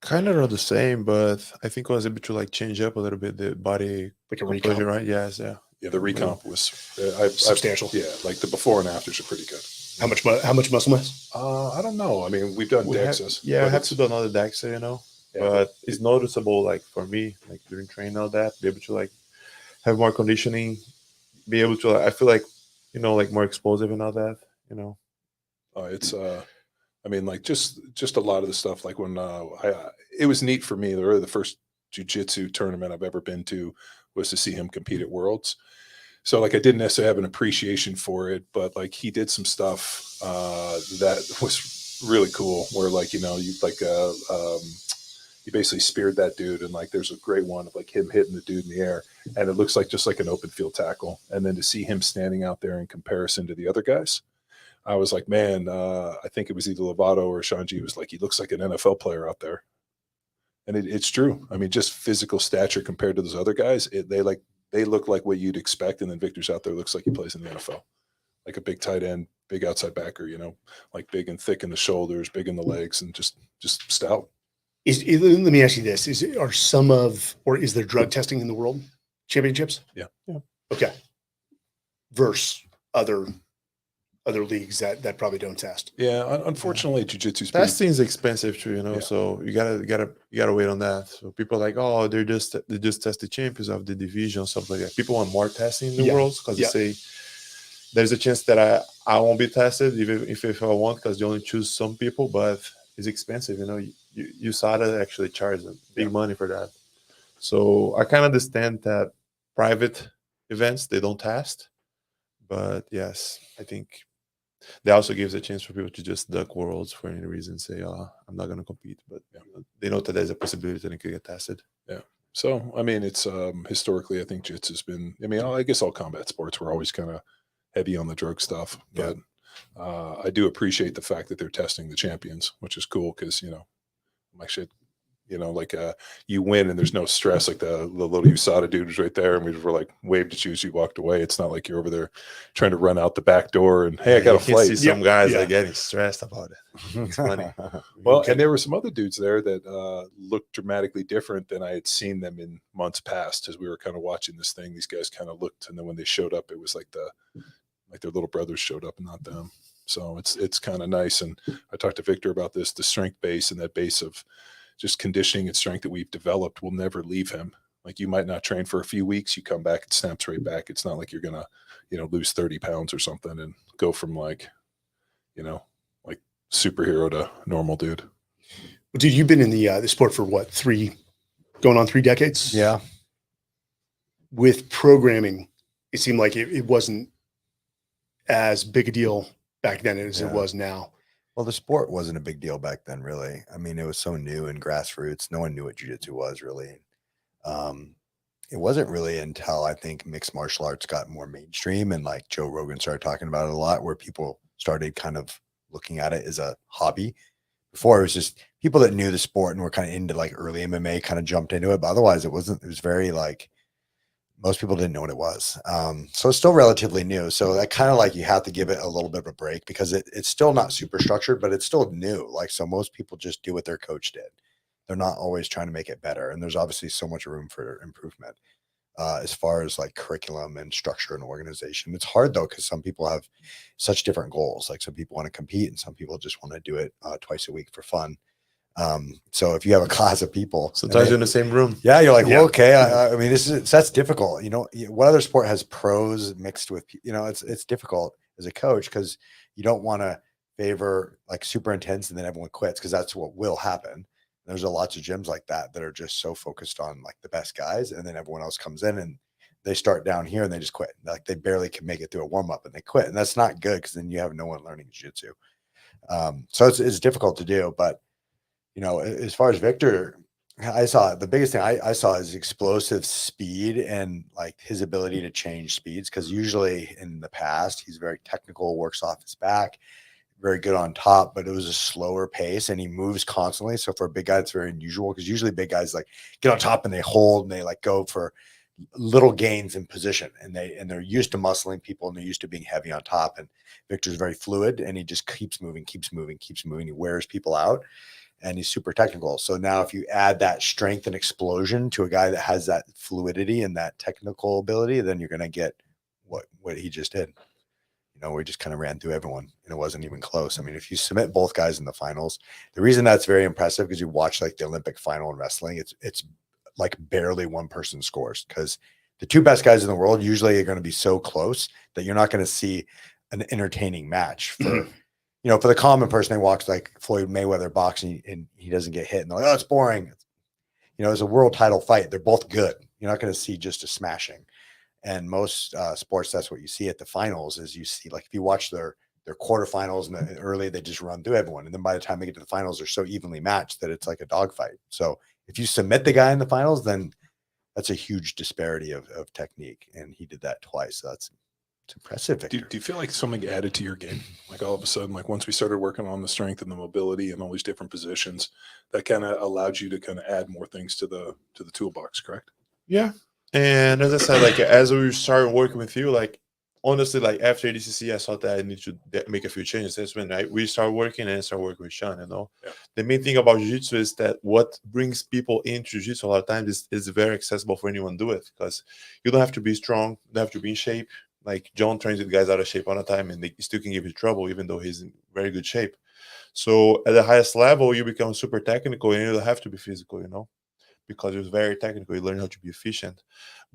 kind of the same, but I think I was able to change up a little bit the body like a composition, recount. right? Yes, yeah. Yeah, the recomp was Substantial. yeah, like the before and afters are pretty good. How much muscle mass? I don't know. I mean, we've done DEXAs. Yeah, I but have it's- to do another DEXA, you know. Yeah, But it's noticeable, like for me, like during training, all that, be able to like have more conditioning, be able to. I feel like, you know, like more explosive and all that, you know. it's I mean, like just a lot of the stuff. Like when it was neat for me. The first jiu-jitsu tournament I've ever been to was to see him compete at Worlds. So like I didn't necessarily have an appreciation for it, but like he did some stuff that was really cool. Where like you basically speared that dude, and like there's a great one of like him hitting the dude in the air, and it looks like just like an open field tackle. And then to see him standing out there in comparison to the other guys, I was like, man, I think it was either Lovato or Shanji was like, he looks like an NFL player out there. And it's true. I mean, just physical stature compared to those other guys, they look like what you'd expect. And then Victor's out there looks like he plays in the NFL, like a big tight end, big outside backer, you know, like big and thick in the shoulders, big in the legs, and just stout. Let me ask you this: is there drug testing in the world championships? Yeah. Okay. Versus other leagues that probably don't test. Yeah, unfortunately, jiu-jitsu's pretty. Testing is expensive too, you know. Yeah. So you gotta wait on that. So people are like, oh, they just test the champions of the division, stuff like that. People want more testing in the worlds because they say there's a chance that I won't be tested even if I want, because they only choose some people, but it's expensive, you know. USADA actually charges big money for that. So I kind of understand that private events they don't test, but yes, I think that also gives a chance for people to just duck worlds for any reason, say, oh, I'm not going to compete, but they know that there's a possibility that they could get tested. Yeah. So, I mean, it's historically, I think jiu-jitsu has been, I mean, I guess all combat sports were always kind of heavy on the drug stuff, but I do appreciate the fact that they're testing the champions, which is cool because, you know, actually, you know, like you win and there's no stress. Like the little USADA dude was right there, and we were like waved at you as you walked away. It's not like you're over there trying to run out the back door and hey, I got a flight. See some guys are getting stressed about it. It's funny. Well, and there were some other dudes there that looked dramatically different than I had seen them in months past. As we were kind of watching this thing, these guys kind of looked, and then when they showed up, it was like their little brothers showed up and not them. So it's kind of nice. And I talked to Victor about this. The strength base and that base of just conditioning and strength that we've developed will never leave him. Like you might not train for a few weeks, you come back, it snaps right back. It's not like you're gonna, you know, lose 30 pounds or something and go from like, you know, like superhero to normal dude. Dude, you've been in the sport for what, going on 3 decades? Yeah. With programming, it seemed like it wasn't as big a deal back then as it was now. Well, the sport wasn't a big deal back then, really. I mean, it was so new and grassroots. No one knew what jiu-jitsu was, really. It wasn't really until I think mixed martial arts got more mainstream and like Joe Rogan started talking about it a lot, where people started kind of looking at it as a hobby. Before, it was just people that knew the sport and were kind of into like early MMA kind of jumped into it. But otherwise, it was very like, most people didn't know what it was. So it's still relatively new. So that kind of like, you have to give it a little bit of a break because it's still not super structured, but it's still new. Like, so most people just do what their coach did. They're not always trying to make it better. And there's obviously so much room for improvement as far as like curriculum and structure and organization. It's hard though, because some people have such different goals. Like some people want to compete and some people just want to do it twice a week for fun. So if you have a class of people, sometimes you're in the same room. Yeah, you're like, well, okay. I mean, that's difficult. You know, what other sport has pros mixed with, you know, it's difficult as a coach because you don't want to favor like super intense and then everyone quits, because that's what will happen. There's lots of gyms like that are just so focused on like the best guys, and then everyone else comes in and they start down here and they just quit. Like they barely can make it through a warm up and they quit, and that's not good because then you have no one learning jiu-jitsu. So it's difficult to do, but. You know, as far as Victor, I saw the biggest thing I saw is explosive speed and like his ability to change speeds. Because usually in the past, he's very technical, works off his back, very good on top, but it was a slower pace and he moves constantly. So for a big guy, it's very unusual because usually big guys like get on top and they hold and they like go for little gains in position, and they're used to muscling people and they're used to being heavy on top. And Victor's very fluid and he just keeps moving. He wears people out. and he's super technical. So now if you add that strength and explosion to a guy that has that fluidity and that technical ability, then you're going to get what he just did. You know, we just kind of ran through everyone and it wasn't even close. I mean, if you submit both guys in the finals, the reason that's very impressive, because you watch like the Olympic final in wrestling, it's like barely one person scores, because the two best guys in the world usually are going to be so close that you're not going to see an entertaining match. For you know, for the common person, they watch like Floyd Mayweather boxing and he doesn't get hit and they're like, oh, it's boring. You know, it's a world title fight. They're both good. You're not going to see just a smashing. And most sports, that's what you see at the finals. Is you see, like, if you watch their quarterfinals and early, they just run through everyone. And then by the time they get to the finals, they're so evenly matched that it's like a dogfight. So if you submit the guy in the finals, then that's a huge disparity of technique. And he did that twice. So it's impressive. Do you feel like something added to your game? Like all of a sudden, like once we started working on the strength and the mobility and all these different positions, that kind of allowed you to kind of add more things to the toolbox, correct? Yeah. And as I said, like as we started working with you, like honestly, like after ADCC, I thought that I need to make a few changes. That's when we started working and started working with Sean. You know, the main thing about Jiu-Jitsu is that what brings people into Jiu-Jitsu a lot of times is very accessible for anyone to do it, because you don't have to be strong, you don't have to be in shape. Like John trains with guys out of shape all the time, and they still can give you trouble, even though he's in very good shape. So at the highest level, you become super technical, and you don't have to be physical, you know, because it's very technical. You learn how to be efficient,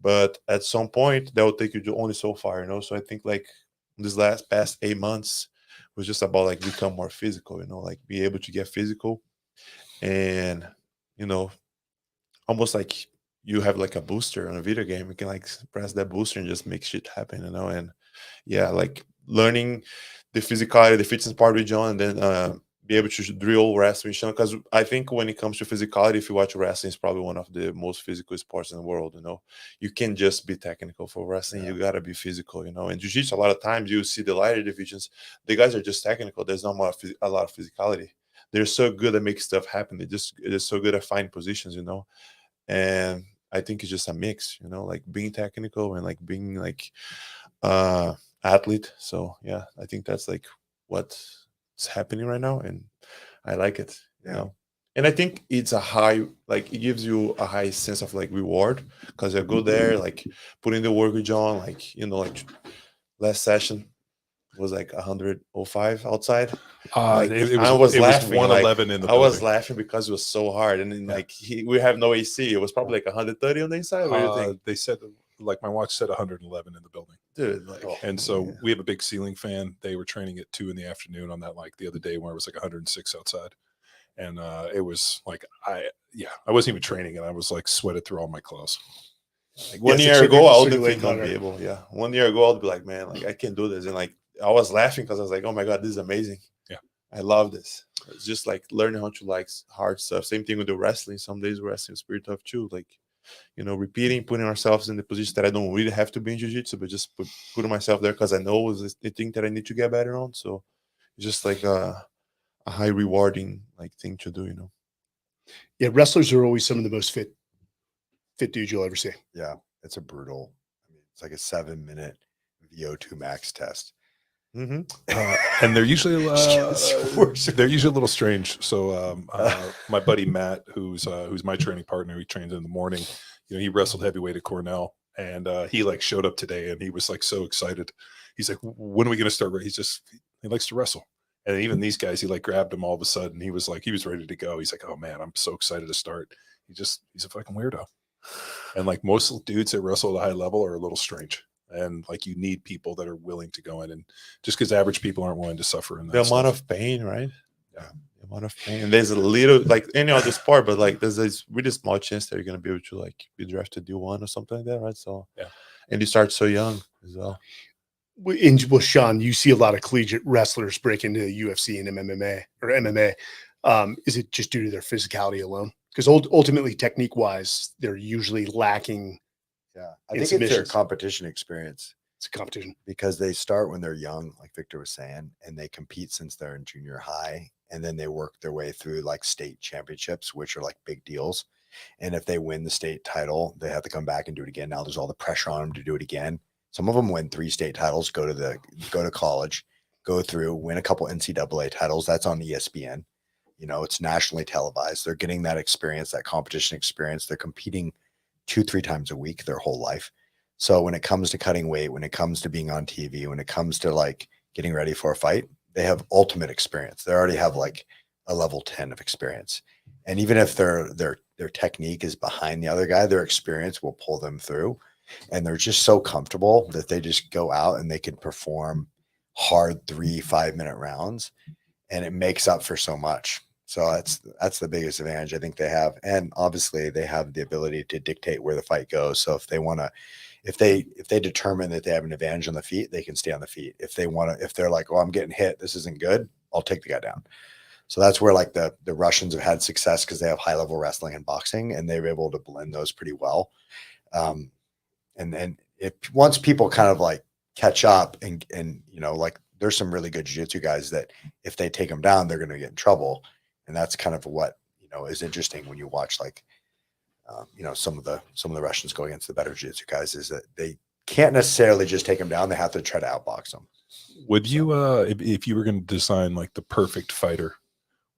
but at some point that will take you to only so far, you know. So I think like this past 8 months was just about like become more physical, you know, like be able to get physical, and you know, almost like you have like a booster on a video game. You can like press that booster and just make shit happen, you know. And yeah, like learning the physicality, the fitness part with John, and then be able to drill wrestling, because I think when it comes to physicality, if you watch wrestling, it's probably one of the most physical sports in the world. You know, you can't just be technical for wrestling; you gotta be physical. You know, and Jiu-Jitsu, a lot of times you see the lighter divisions, the guys are just technical. There's not a lot of physicality. They're so good at making stuff happen. They're so good at finding positions. You know, and I think it's just a mix. You know, like being technical and like being like athlete. So yeah, I think that's like what's happening right now, and I like it. You know, and I think it's a high, like it gives you a high sense of like reward, because I go there, like put in the work with John, like, you know, like last session was like 105 outside. Like, I was laughing. 111 in the I was building. laughing because it was so hard, and then like we have no AC. It was probably like 130 on the inside. What do you think? They said, like my watch said 111 in the building. Dude, like, And so we have a big ceiling fan. They were training at 2 PM on that, like the other day, where it was like 106 outside. And it was like, I wasn't even training, and I was like sweated through all my clothes. Like 1 year ago, I wouldn't think I'd be able. Yeah. 1 year ago, I'd be like, man, like I can't do this. And like, I was laughing because I was like, oh my God, this is amazing. Yeah. I love this. It's just like learning how to like hard stuff. Same thing with the wrestling. Some days wrestling is pretty tough too. Like, you know, repeating, putting ourselves in the position that I don't really have to be in Jiu-Jitsu, but just putting myself there because I know it's the thing that I need to get better on. So it's just like a high rewarding like thing to do, you know. Yeah, wrestlers are always some of the most fit dudes you'll ever see. Yeah, it's a brutal. I mean, it's like a 7-minute VO2 max test. And they're usually they're usually a little strange. So my buddy Matt, who's my training partner, he trains in the morning. You know, he wrestled heavyweight at Cornell, and he like showed up today, and he was like so excited. He's like, "When are we going to start?" He likes to wrestle, and even these guys, he like grabbed him all of a sudden. He was ready to go. He's like, "Oh man, I'm so excited to start." He's a fucking weirdo, and like most dudes that wrestle at a high level are a little strange. And like you need people that are willing to go in, and just because average people aren't willing to suffer in that the amount of pain, right? Yeah, the amount of pain. And there's a little, like any other sport, but like there's this really small chance that you're gonna be able to like be drafted D1 or something like that, right? So yeah, and you start so young as well. Well, Sean, you see a lot of collegiate wrestlers break into UFC and MMA. Is it just due to their physicality alone? Because ultimately, technique-wise, they're usually lacking. Yeah, I think it's their competition experience. It's a competition because they start when they're young, like Victor was saying, and they compete since they're in junior high, and then they work their way through like state championships, which are like big deals. And if they win the state title, they have to come back and do it again. Now there's all the pressure on them to do it again. Some of them win 3 state titles, go to college, go through, win a couple NCAA titles. That's on ESPN. You know, it's nationally televised. They're getting that experience, that competition experience. They're competing 2-3 times a week their whole life. So when it comes to cutting weight, when it comes to being on TV, when it comes to like getting ready for a fight, they have ultimate experience. They already have like a level 10 of experience. And even if their technique is behind the other guy, their experience will pull them through. And they're just so comfortable that they just go out and they can perform hard 3-5 minute rounds, and it makes up for so much. So that's the biggest advantage I think they have. And obviously they have the ability to dictate where the fight goes. So if they want to, if they determine that they have an advantage on the feet, they can stay on the feet. If they want to, if they're like, oh, I'm getting hit, this isn't good, I'll take the guy down. So that's where like the Russians have had success, because they have high level wrestling and boxing, and they're able to blend those pretty well. And then once people kind of like catch up and you know, like there's some really good jiu-jitsu guys that if they take them down, they're going to get in trouble. And that's kind of what, you know, is interesting when you watch like, you know, some of the Russians go against the better jiu-jitsu guys, is that they can't necessarily just take them down. They have to try to outbox them. Would you, if you were going to design like the perfect fighter,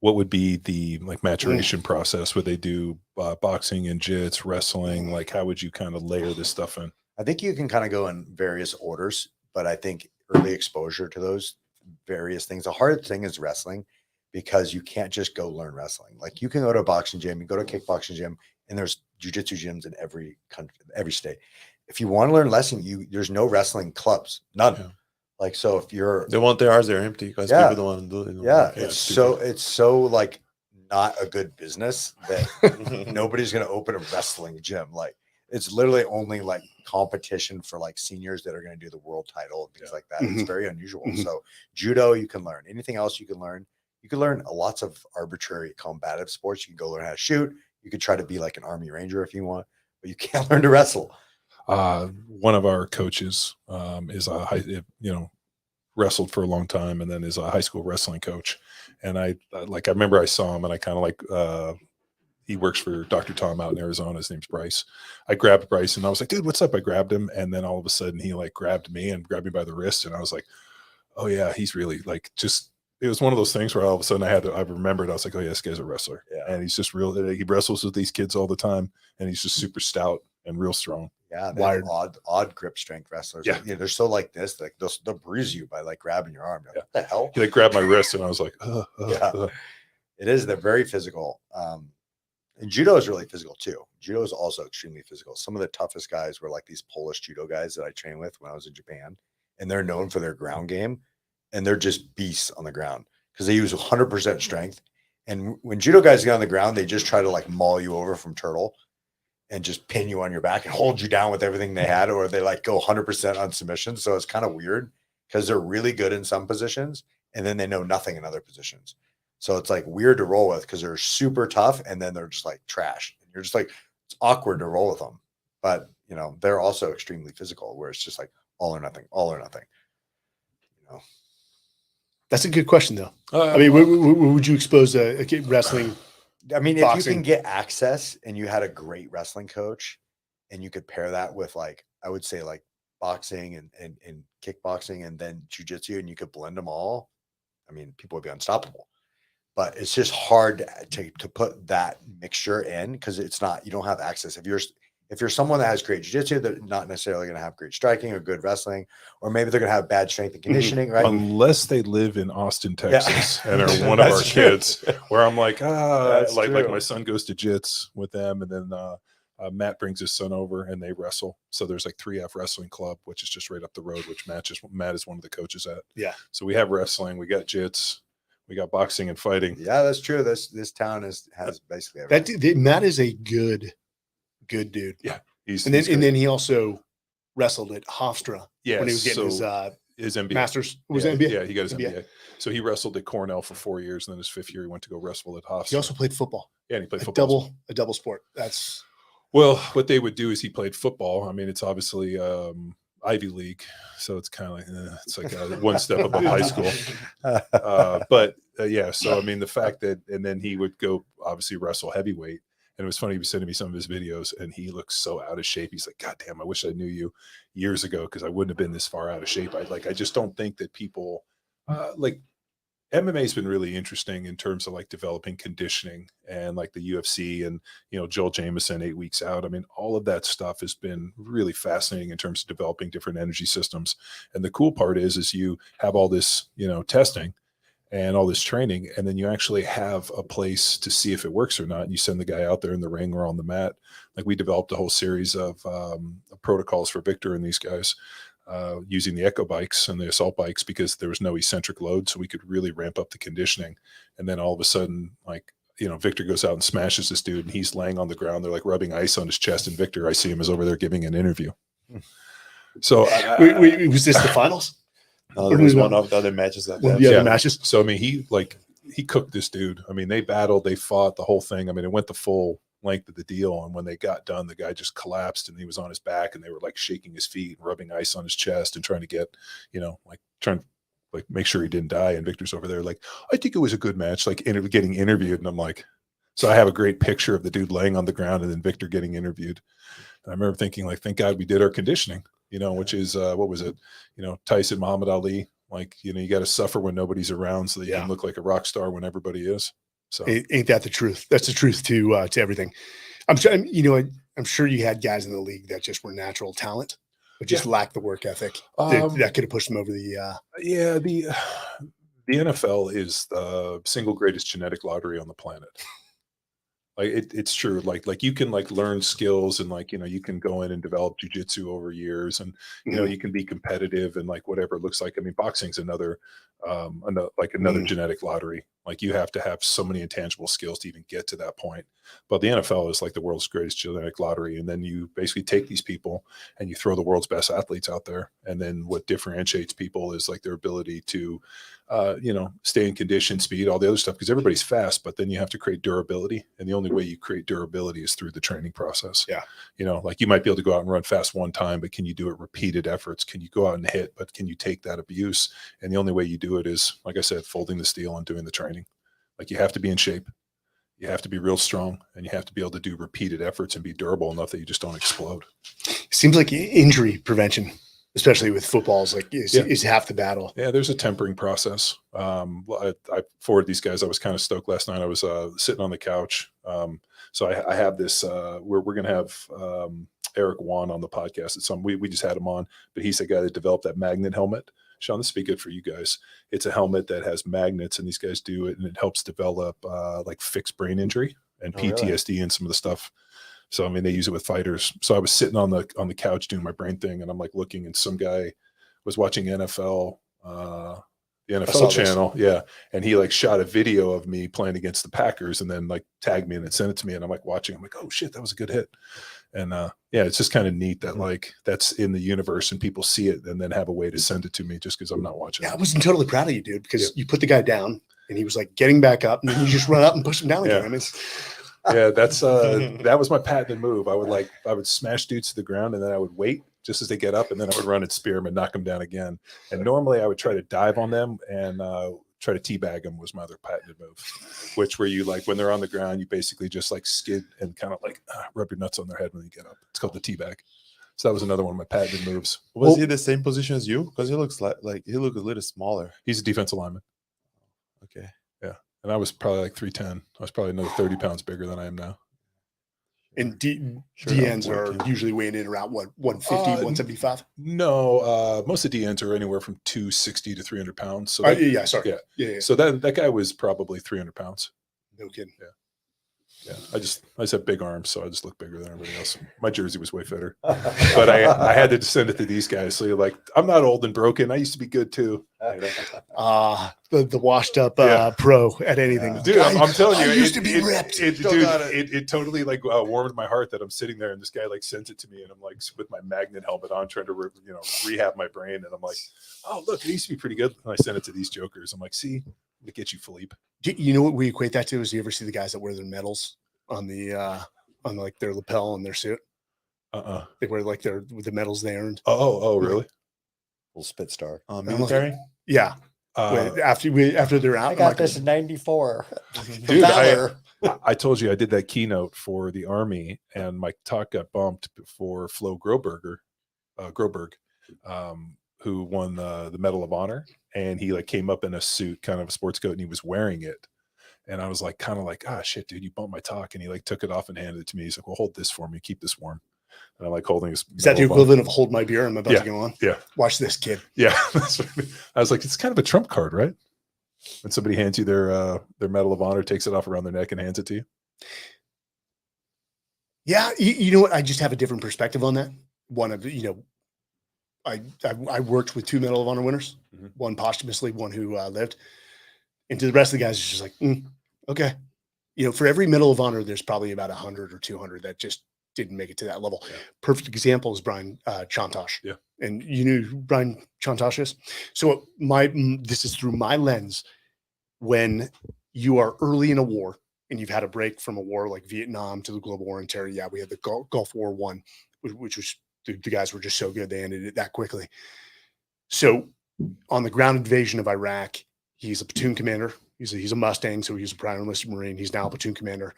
what would be the like maturation process? Would they do boxing and jits, wrestling? Like, how would you kind of layer this stuff in? I think you can kind of go in various orders, but I think early exposure to those various things. The hard thing is wrestling, because you can't just go learn wrestling. Like you can go to a boxing gym, you go to a kickboxing gym, and there's jiu-jitsu gyms in every country, every state. If you want to learn wrestling, there's no wrestling clubs, none. Yeah. Like, so if you're, they want their hours, they're empty because people don't want to do it. Yeah. It's so like not a good business that nobody's going to open a wrestling gym. Like it's literally only like competition for like seniors that are going to do the world title and things like that. It's very unusual. So judo, you can learn. Anything else you can learn. You can learn lots of arbitrary combative sports. You can go learn how to shoot. You could try to be like an Army Ranger if you want, but you can't learn to wrestle. One of our coaches is wrestled for a long time, and then is a high school wrestling coach. And I remember I saw him, and I kind of like, he works for Dr. Tom out in Arizona. His name's Bryce. I grabbed Bryce and I was like, dude, what's up? I grabbed him. And then all of a sudden he like grabbed me and grabbed me by the wrist. And I was like, oh yeah, he's really like, just, it was one of those things where all of a sudden I remembered, I was like, oh yeah, this guy's a wrestler. Yeah. And he's just real. He wrestles with these kids all the time, and he's just super stout and real strong. Yeah. Wired. Odd grip strength wrestlers. Yeah. Like, they're so like this, like they'll bruise you by like grabbing your arm. Like, what the hell? He like grabbed my wrist and I was like, It is. They're very physical. And judo is really physical too. Judo is also extremely physical. Some of the toughest guys were like these Polish judo guys that I trained with when I was in Japan, and they're known for their ground game, and they're just beasts on the ground because they use 100% strength. And when judo guys get on the ground, they just try to like maul you over from turtle and just pin you on your back and hold you down with everything they had, or they like go 100% on submission. So it's kind of weird because they're really good in some positions and then they know nothing in other positions. So it's like weird to roll with because they're super tough and then they're just like trash. And you're just like, it's awkward to roll with them. But, you know, they're also extremely physical where it's just like all or nothing, all or nothing. You know, that's a good question though. I mean, would you expose a wrestling? I mean, boxing? If you can get access and you had a great wrestling coach and you could pair that with like, I would say like boxing and kickboxing and then jiu-jitsu, and you could blend them all. I mean, people would be unstoppable. But it's just hard to put that mixture in because it's not, you don't have access. If you're someone that has great jiu-jitsu, they're not necessarily going to have great striking or good wrestling, or maybe they're going to have bad strength and conditioning, right? Unless they live in Austin, Texas, and are one of our kids, where I'm like, like my son goes to jits with them, and then Matt brings his son over and they wrestle. So there's like 3F Wrestling Club, which is just right up the road, which Matt is one of the coaches at. Yeah. So we have wrestling, we got jits. We got boxing and fighting. Yeah, that's true. This town has basically everything. Matt is a good dude. Yeah, then he also wrestled at Hofstra. Yeah, when he was getting his MBA masters. Was it MBA? Yeah, he got his MBA. So he wrestled at Cornell for 4 years, and then his 5th year he went to go wrestle at Hofstra. He also played football. Yeah, and he played football. A double sport. That's well, what they would do is he played football. I mean, it's obviously Ivy League, so it's kind of like it's like one step above high school. Yeah, so I mean the fact that, and then he would go obviously wrestle heavyweight, and it was funny. He was sending me some of his videos, and he looks so out of shape. He's like, "God damn, I wish I knew you years ago because I wouldn't have been this far out of shape." I just don't think that people like MMA has been really interesting in terms of like developing conditioning and like the UFC and, you know, Joel Jameson 8 weeks out. I mean, all of that stuff has been really fascinating in terms of developing different energy systems. And the cool part is you have all this, you know, testing and all this training, and then you actually have a place to see if it works or not. And you send the guy out there in the ring or on the mat. Like we developed a whole series of protocols for Victor and these guys. Using the echo bikes and the assault bikes because there was no eccentric load, so we could really ramp up the conditioning. And then all of a sudden, like, you know, Victor goes out and smashes this dude and he's laying on the ground. They're like rubbing ice on his chest, and Victor, I see him, is over there giving an interview. So was this the finals? No, there was one of the other matches that One of the other matches. So I mean, he cooked this dude. I mean, they battled, they fought the whole thing. I mean, it went the full length of the deal, and when they got done, the guy just collapsed and he was on his back, and they were like shaking his feet and rubbing ice on his chest and trying to get, you know, like trying to like make sure he didn't die. And Victor's over there like, I think it was a good match, like getting interviewed. And I'm like, so I have a great picture of the dude laying on the ground and then Victor getting interviewed. And I remember thinking like, thank God we did our conditioning, you know, which is what was it, you know, Tyson, Muhammad Ali, like, you know, you got to suffer when nobody's around so that you can look like a rock star when everybody is. So ain't that the truth? That's the truth to everything. I'm sure, you know, I'm sure you had guys in the league that just were natural talent, but just lacked the work ethic that could have pushed them over the. The NFL is the single greatest genetic lottery on the planet. Like it's true. Like you can like learn skills and like, you know, you can go in and develop jiu-jitsu over years, and you know, you can be competitive and like whatever it looks like. I mean, boxing's another genetic lottery. Like you have to have so many intangible skills to even get to that point. But the NFL is like the world's greatest genetic lottery. And then you basically take these people and you throw the world's best athletes out there. And then what differentiates people is like their ability to, you know, stay in condition, speed, all the other stuff, because everybody's fast, but then you have to create durability. And the only way you create durability is through the training process. Yeah. You know, like you might be able to go out and run fast one time, but can you do it repeated efforts? Can you go out and hit, but can you take that abuse? And the only way you do it is, like I said, folding the steel and doing the training. Like you have to be in shape, you have to be real strong, and you have to be able to do repeated efforts and be durable enough that you just don't explode. Seems like injury prevention, especially with footballs, like is half the battle. Yeah, there's a tempering process. I forwarded these guys. I was kind of stoked last night. I was sitting on the couch. So I have this. We're going to have Eric Wan on the podcast. It's we just had him on, but he's the guy that developed that magnet helmet. Sean, this would be good for you guys. It's a helmet that has magnets, and these guys do it, and it helps develop like fixed brain injury and PTSD and some of the stuff. So, I mean, they use it with fighters. So I was sitting on the couch doing my brain thing, and I'm like looking, and some guy was watching NFL, the NFL channel. Yeah. And he like shot a video of me playing against the Packers and then like tagged me and then sent it to me. And I'm like watching, I'm like, oh shit, that was a good hit. And yeah, it's just kind of neat that like that's in the universe and people see it and then have a way to send it to me just because I'm not watching. Yeah, I was totally proud of you, dude, because you put the guy down and he was like getting back up, and then you just run up and push him down again. I mean, yeah, that's that was my patented move. I would smash dudes to the ground, and then I would wait just as they get up, and then I would run and spear them and knock them down again. And normally I would try to dive on them and try to teabag them was my other patented move, which where you like when they're on the ground, you basically just like skid and kind of like rub your nuts on their head when you get up. It's called the teabag. So that was another one of my patented moves. Was he the same position as you? Because he looks like he looks a little smaller. He's a defensive lineman. Okay. Yeah. And I was probably like 310. I was probably another 30 pounds bigger than I am now. And DNs are usually weighing in around what, 150, 175? No, most of the DNs are anywhere from 260 to 300 pounds. So Yeah. So that guy was probably 300 pounds. No kidding. Yeah. I just have big arms, so I just look bigger than everybody else. My jersey was way fitter, but I had to send it to these guys. So you're like, I'm not old and broken. I used to be good too. The washed up pro at anything, dude. I'm telling you, I used to be ripped. It totally like warmed my heart that I'm sitting there and this guy like sends it to me, and I'm like with my magnet helmet on, trying to rehab my brain, and I'm like, oh look, it used to be pretty good. And I sent it to these jokers. I'm like, see, to get you, Philippe. You know what we equate that to? Is you ever see the guys that wear their medals on the on like their lapel on their suit? They wear like the medals they earned. Oh, really? Little spit star. Military? Yeah. After they're out, I got this in '94. Dude, I told you I did that keynote for the Army, and my talk got bumped for Flo Groberg, who won the Medal of Honor, and he like came up in a suit, kind of a sports coat, and he was wearing it. And I was like, kind of like, ah, shit, dude, you bumped my talk. And he like took it off and handed it to me. He's like, well, hold this for me, keep this warm. And I'm like holding his. Is that the equivalent of hold my beer? I'm about Yeah. to go on. Yeah. Watch this, kid. Yeah. That's what I was like, it's kind of a trump card, right? When somebody hands you their Medal of Honor, takes it off around their neck and hands it to you. Yeah. You know what? I just have a different perspective on that. One of, I worked with 2 Medal of Honor winners, one posthumously, one who lived. And to the rest of the guys, it's just like, okay. For every Medal of Honor, there's probably about 100 or 200 that just didn't make it to that level. Yeah. Perfect example is Brian Chantosh. Yeah. And you knew who Brian Chantosh is? So this is through my lens. When you are early in a war and you've had a break from a war like Vietnam to the global war in terror. Yeah, we had the Gulf War I, which was the guys were just so good. They ended it that quickly. So on the ground invasion of Iraq, he's a platoon commander. He's a Mustang, so he's a prior enlisted Marine. He's now a platoon commander.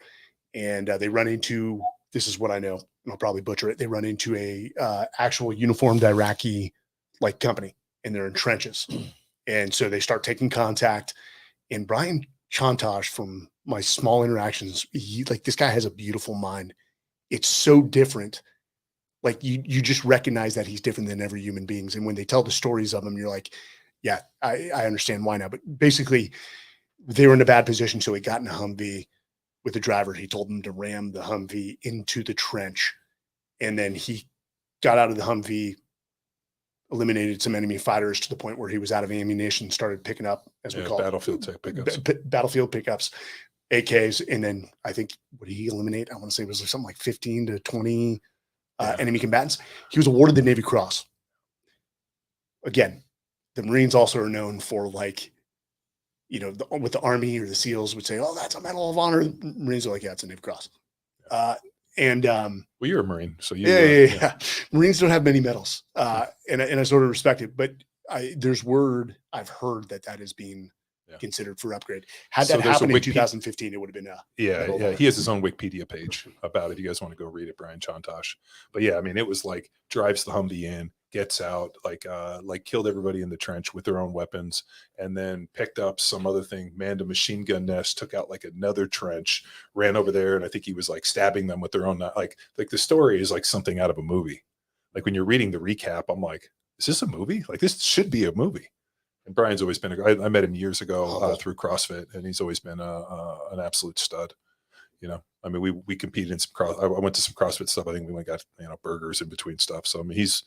And they run into, this is what I know, and I'll probably butcher it. They run into a actual uniformed Iraqi like company, and they're in trenches. And so they start taking contact. And Brian Chantosh, from my small interactions, this guy has a beautiful mind. It's so different. Like you just recognize that he's different than every human beings. And when they tell the stories of him, you're like, yeah, I understand why now. But basically, they were in a bad position, so he got in a Humvee with the driver. He told them to ram the Humvee into the trench, and then he got out of the Humvee, eliminated some enemy fighters to the point where he was out of ammunition, started picking up, as we call battlefield tech pickups, battlefield pickups, AKs, and then I think what did he eliminate? I want to say it was something like 15 to 20 enemy combatants. He was awarded the Navy Cross. Again, the Marines also are known for with the Army or the SEALs would say, "Oh, that's a Medal of Honor." The Marines are like, "Yeah, it's a Navy Cross." Well, you're a Marine, so yeah. Marines don't have many medals, and I sort of respect it. But there's word I've heard that is being considered for upgrade. Had that happened in 2015, it would have been yeah. He has his own Wikipedia page about it. You guys want to go read it, Brian Chantosh. But yeah, I mean, it was like drives the Humvee in, gets out, like killed everybody in the trench with their own weapons, and then picked up some other thing, manned a machine gun nest, took out like another trench, ran over there, and I think he was like stabbing them with their own like the story is like something out of a movie. Like when you're reading the recap, I'm like, is this a movie? Like this should be a movie. And Brian's always been I met him years ago through CrossFit, and he's always been an absolute stud. I mean, we competed in some I went to some CrossFit stuff. I think we went got burgers in between stuff. So I mean, he's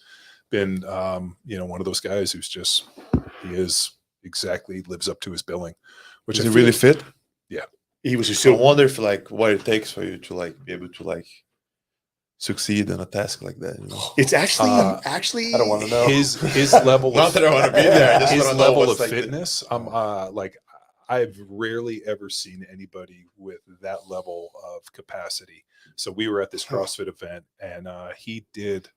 been one of those guys who's just lives up to his billing. Which is he really fit? Yeah, he was. So I wonder if what it takes for you to be able to succeed in a task like that. It's actually I don't want to know his level. Not that I want to be there. His level of fitness. I've rarely ever seen anybody with that level of capacity. So we were at this CrossFit event, and he did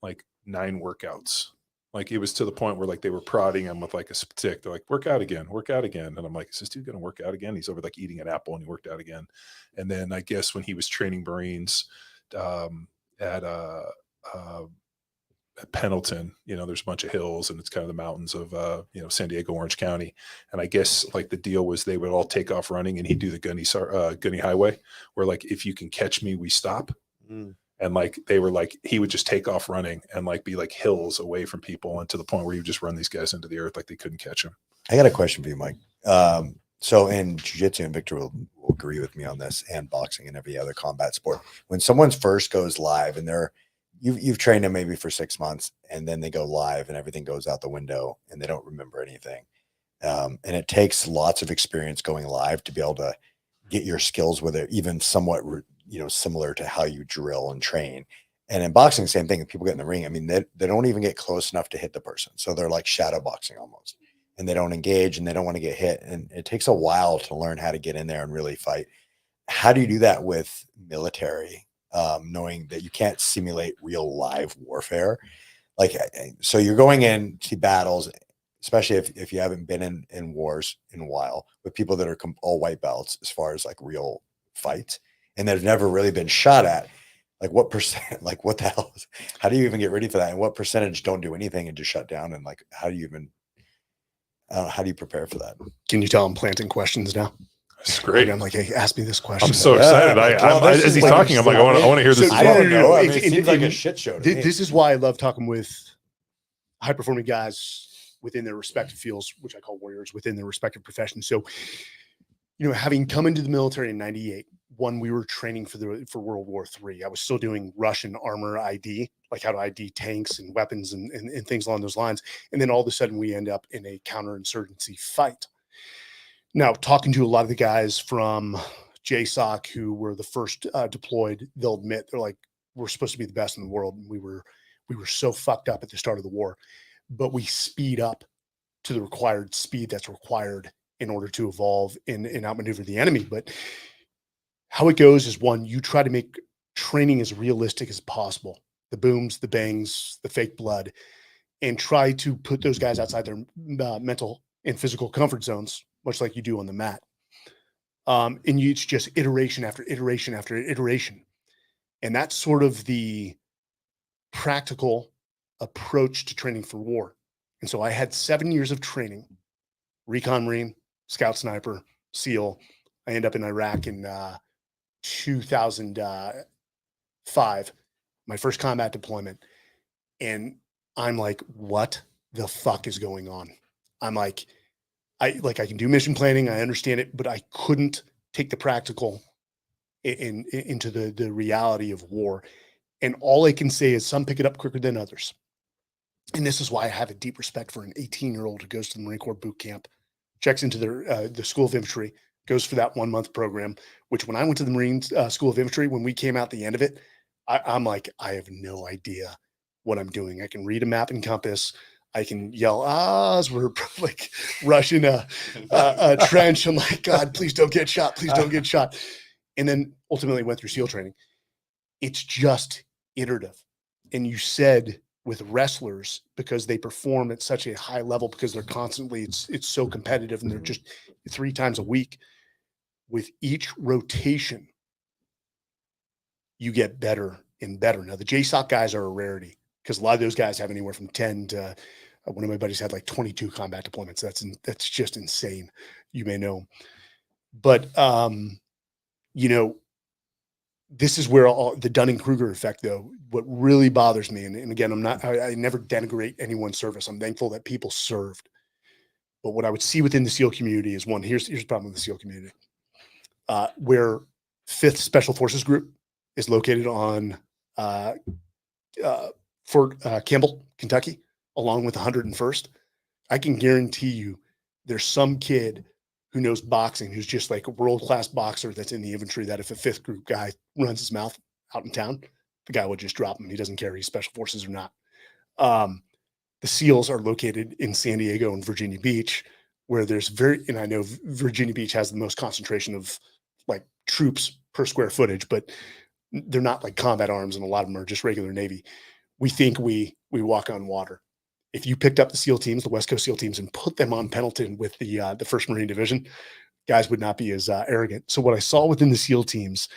like 9 workouts. Like it was to the point where like they were prodding him with like a stick. They're like, work out again. And I'm like, is this dude going to work out again? He's over like eating an apple, and he worked out again. And then I guess when he was training Marines at Pendleton, there's a bunch of hills, and it's kind of the mountains of San Diego, Orange County. And I guess like the deal was they would all take off running, and he'd do the Gunny Highway, where like if you can catch me, we stop. And like they were like he would just take off running and like be like hills away from people, and to the point where you just run these guys into the earth like they couldn't catch him. I got a question for you, Mike. So in jiu-jitsu, and Victor will agree with me on this, and boxing and every other combat sport, when someone first goes live and you've trained them maybe for 6 months, and then they go live and everything goes out the window and they don't remember anything. And it takes lots of experience going live to be able to get your skills with it, even somewhat, similar to how you drill and train. And in boxing, same thing. People get in the ring. I mean, they don't even get close enough to hit the person. So they're like shadow boxing almost, and they don't engage and they don't want to get hit. And it takes a while to learn how to get in there and really fight. How do you do that with military? Knowing that you can't simulate real live warfare. So you're going into battles, especially if you haven't been in wars in a while, with people that are all white belts as far as like real fights, and they've never really been shot at. like what percent, like what the hell, how do you even get ready for that? And what percentage don't do anything and just shut down? And like, how do you even, how do you prepare for that? Can you tell I'm planting questions now? That's great. I'm like, hey, ask me this question. I'm so excited. As he's talking, I'm like, I want to hear this. So- I don't know. I It- mean, it it- seems like a it- shit show to me. This is why I love talking with high performing guys within their respective fields, which I call warriors within their respective professions. So, having come into the military in '98, we were training for World War III. I was still doing Russian armor ID, like how to ID tanks and weapons and things along those lines. And then all of a sudden we end up in a counterinsurgency fight. Now, talking to a lot of the guys from JSOC who were the first deployed, they'll admit, they're like, we're supposed to be the best in the world. And we were so fucked up at the start of the war, but we speed up to the required speed that's required in order to evolve and outmaneuver the enemy. But how it goes is, one, you try to make training as realistic as possible. The booms, the bangs, the fake blood, and try to put those guys outside their mental and physical comfort zones, much like you do on the mat. It's just iteration after iteration after iteration. And that's sort of the practical approach to training for war. And so I had 7 years of training, recon Marine, scout sniper, SEAL. I ended up in Iraq in 2005, my first combat deployment. And I'm like, what the fuck is going on? I'm like, I can do mission planning. I understand it, but I couldn't take the practical into the reality of war. And all I can say is some pick it up quicker than others. And this is why I have a deep respect for an 18-year-old who goes to the Marine Corps boot camp, checks into the School of Infantry, goes for that 1 month program, which when I went to the Marine School of Infantry, when we came out the end of it, I'm like, I have no idea what I'm doing. I can read a map and compass. I can yell, as we're like rushing a trench. I'm like, God, please don't get shot. Please don't get shot. And then ultimately went through SEAL training. It's just iterative. And you said with wrestlers, because they perform at such a high level, because they're constantly, it's so competitive and they're just 3 times a week. With each rotation, you get better and better. Now, the JSOC guys are a rarity because a lot of those guys have anywhere from 10 to one of my buddies had like 22 combat deployments. That's just insane. You may know, but this is where all the Dunning-Kruger effect, though, what really bothers me. And again, I never denigrate anyone's service. I'm thankful that people served. But what I would see within the SEAL community is, one, here's the problem with the SEAL community, where 5th Special Forces Group is located on Fort Campbell, Kentucky, along with 101st. I can guarantee you there's some kid who knows boxing, who's just like a world-class boxer that's in the infantry, that if a 5th group guy runs his mouth out in town, the guy would just drop him. He doesn't care if he's Special Forces or not. The SEALs are located in San Diego and Virginia Beach, where there's and I know Virginia Beach has the most concentration of like troops per square footage, but they're not like combat arms, and a lot of them are just regular Navy. We think we walk on water. If you picked up the SEAL teams, the West Coast SEAL teams, and put them on Pendleton with the 1st Marine Division, guys would not be as arrogant. So what I saw within the SEAL teams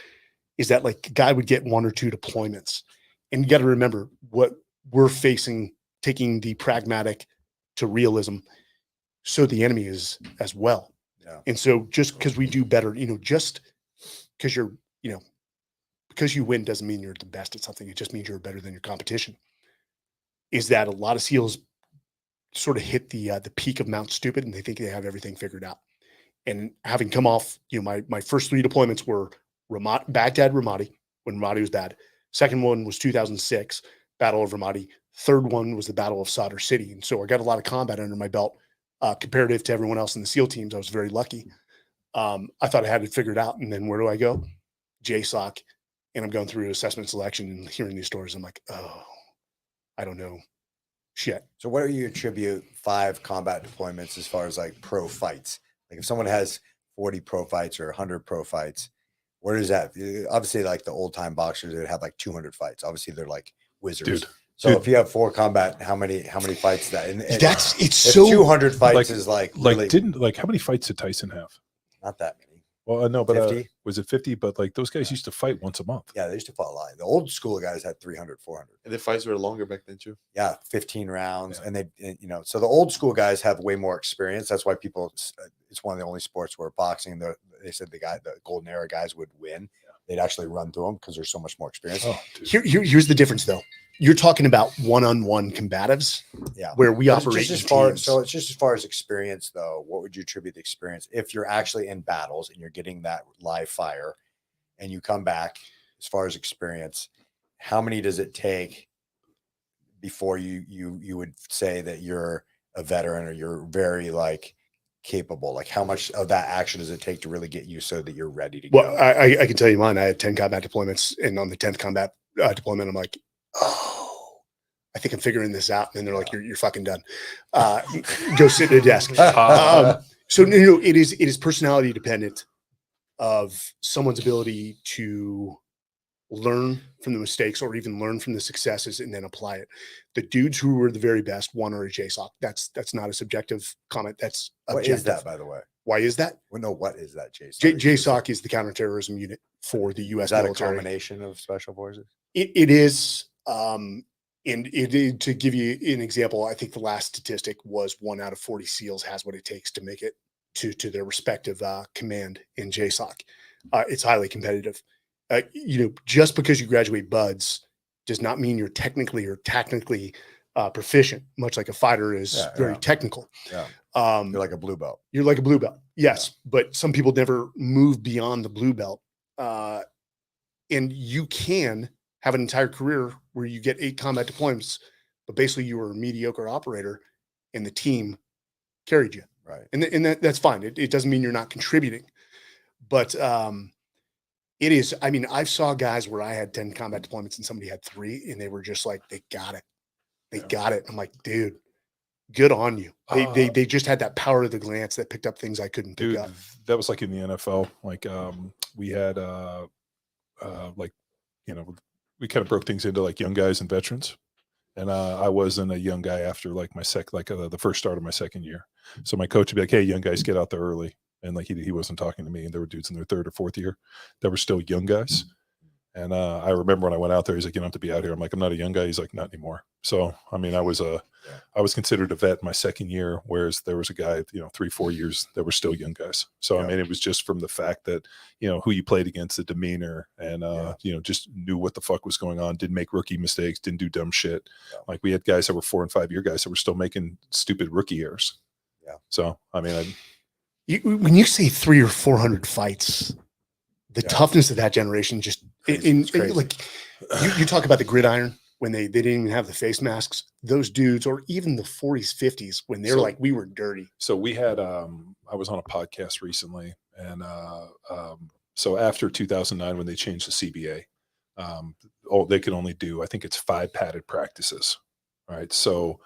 is that like a guy would get 1 or 2 deployments. And you got to remember what we're facing, taking the pragmatic to realism. So the enemy is as well. Yeah. And so just because we do better, just because because you win doesn't mean you're the best at something. It just means you're better than your competition. Is that a lot of SEALs sort of hit the peak of Mount Stupid, and they think they have everything figured out. And having come off, my first 3 deployments were Baghdad, Ramadi, when Ramadi was bad. Second one was 2006, Battle of Ramadi. Third one was the Battle of Sadr City. And so I got a lot of combat under my belt, comparative to everyone else in the SEAL teams. I was very lucky. I thought I had it figured out. And then where do I go? JSOC. And I'm going through assessment selection and hearing these stories. I'm like, oh, I don't know shit. So what do you attribute 5 combat deployments as far as like pro fights? Like if someone has 40 pro fights or 100 pro fights, where is that? Obviously, like the old time boxers that have like 200 fights. Obviously, they're like wizards. Dude. So if you have 4 combat, how many fights that? And It's if so 200 fights is like how many fights did Tyson have? not that many. Well, no, but 50? was it 50? But like those guys used to fight once a month. Yeah, they used to fight a lot. The old school guys had 300, 400. And the fights were longer back then too. Yeah, 15 rounds. Yeah. And so the old school guys have way more experience. That's why it's one of the only sports where boxing, they said the golden era guys would win. They'd actually run through them because there's so much more experience. Oh, Here's the difference, though. You're talking about one-on-one combatives, Yeah, where we But it's operate just in as far. teams. So it's just as far as experience, though. What would you attribute the experience if you're actually in battles and you're getting that live fire, and you come back? As far as experience, how many does it take before you would say that you're a veteran or you're very like capable? Like how much of that action does it take to really get you so that you're ready to Well, go? I can tell you mine. I had 10 combat deployments, and on the 10th combat deployment, I'm like, oh, I think I'm figuring this out. And then they're like, you're fucking done. Go sit at a desk. So it is personality dependent of someone's ability to learn from the mistakes or even learn from the successes and then apply it. The dudes who were the very best won or a JSOC. That's not a subjective comment. That's What objective. is that, by the way? Why is that? Well, no, what is that, JSOC? JSOC is the counterterrorism unit for the U.S. Is that military. a combination of special forces? It is. To give you an example, I think the last statistic was 1 out of 40 SEALs has what it takes to make it to their respective command in JSOC. It's highly competitive. Just because you graduate BUDS does not mean you're technically or tactically proficient, much like a fighter is very technical. Yeah. You're like a blue belt. You're like a blue belt. Yes. But some people never move beyond the blue belt. And you can have an entire career where you get 8 combat deployments, but basically you were a mediocre operator and the team carried you. Right. And that's fine. It doesn't mean you're not contributing, but it is. I mean, I saw guys where I had 10 combat deployments and somebody had 3 and they were just like, they got it. They got it. I'm like, dude, good on you. They just had that power of the glance that picked up things I couldn't pick up. That was like in the NFL. Like we had we kind of broke things into like young guys and veterans. And I wasn't a young guy after like the first start of my second year. So my coach would be like, hey, young guys, get out there early. And like he wasn't talking to me. And there were dudes in their 3rd or 4th year that were still young guys. And I remember when I went out there, he's like, you don't have to be out here. I'm like, I'm not a young guy. He's like, not anymore. So, I mean, I was considered a vet in my second year, whereas there was a guy, 3-4 years that were still young guys. So, I mean, it was just from the fact that, who you played against, the demeanor and, just knew what the fuck was going on, didn't make rookie mistakes, didn't do dumb shit. Yeah. Like we had guys that were 4 and 5 year guys that were still making stupid rookie errors. Yeah. So, I mean, when you say 300 or 400 fights, the toughness of that generation just like you talk about the gridiron when they didn't even have the face masks. Those dudes, or even the 40s, 50s, when they're like, we were dirty. So we had I was on a podcast recently, and so after 2009 when they changed the CBA, they could only do, I think it's 5 padded practices, right? So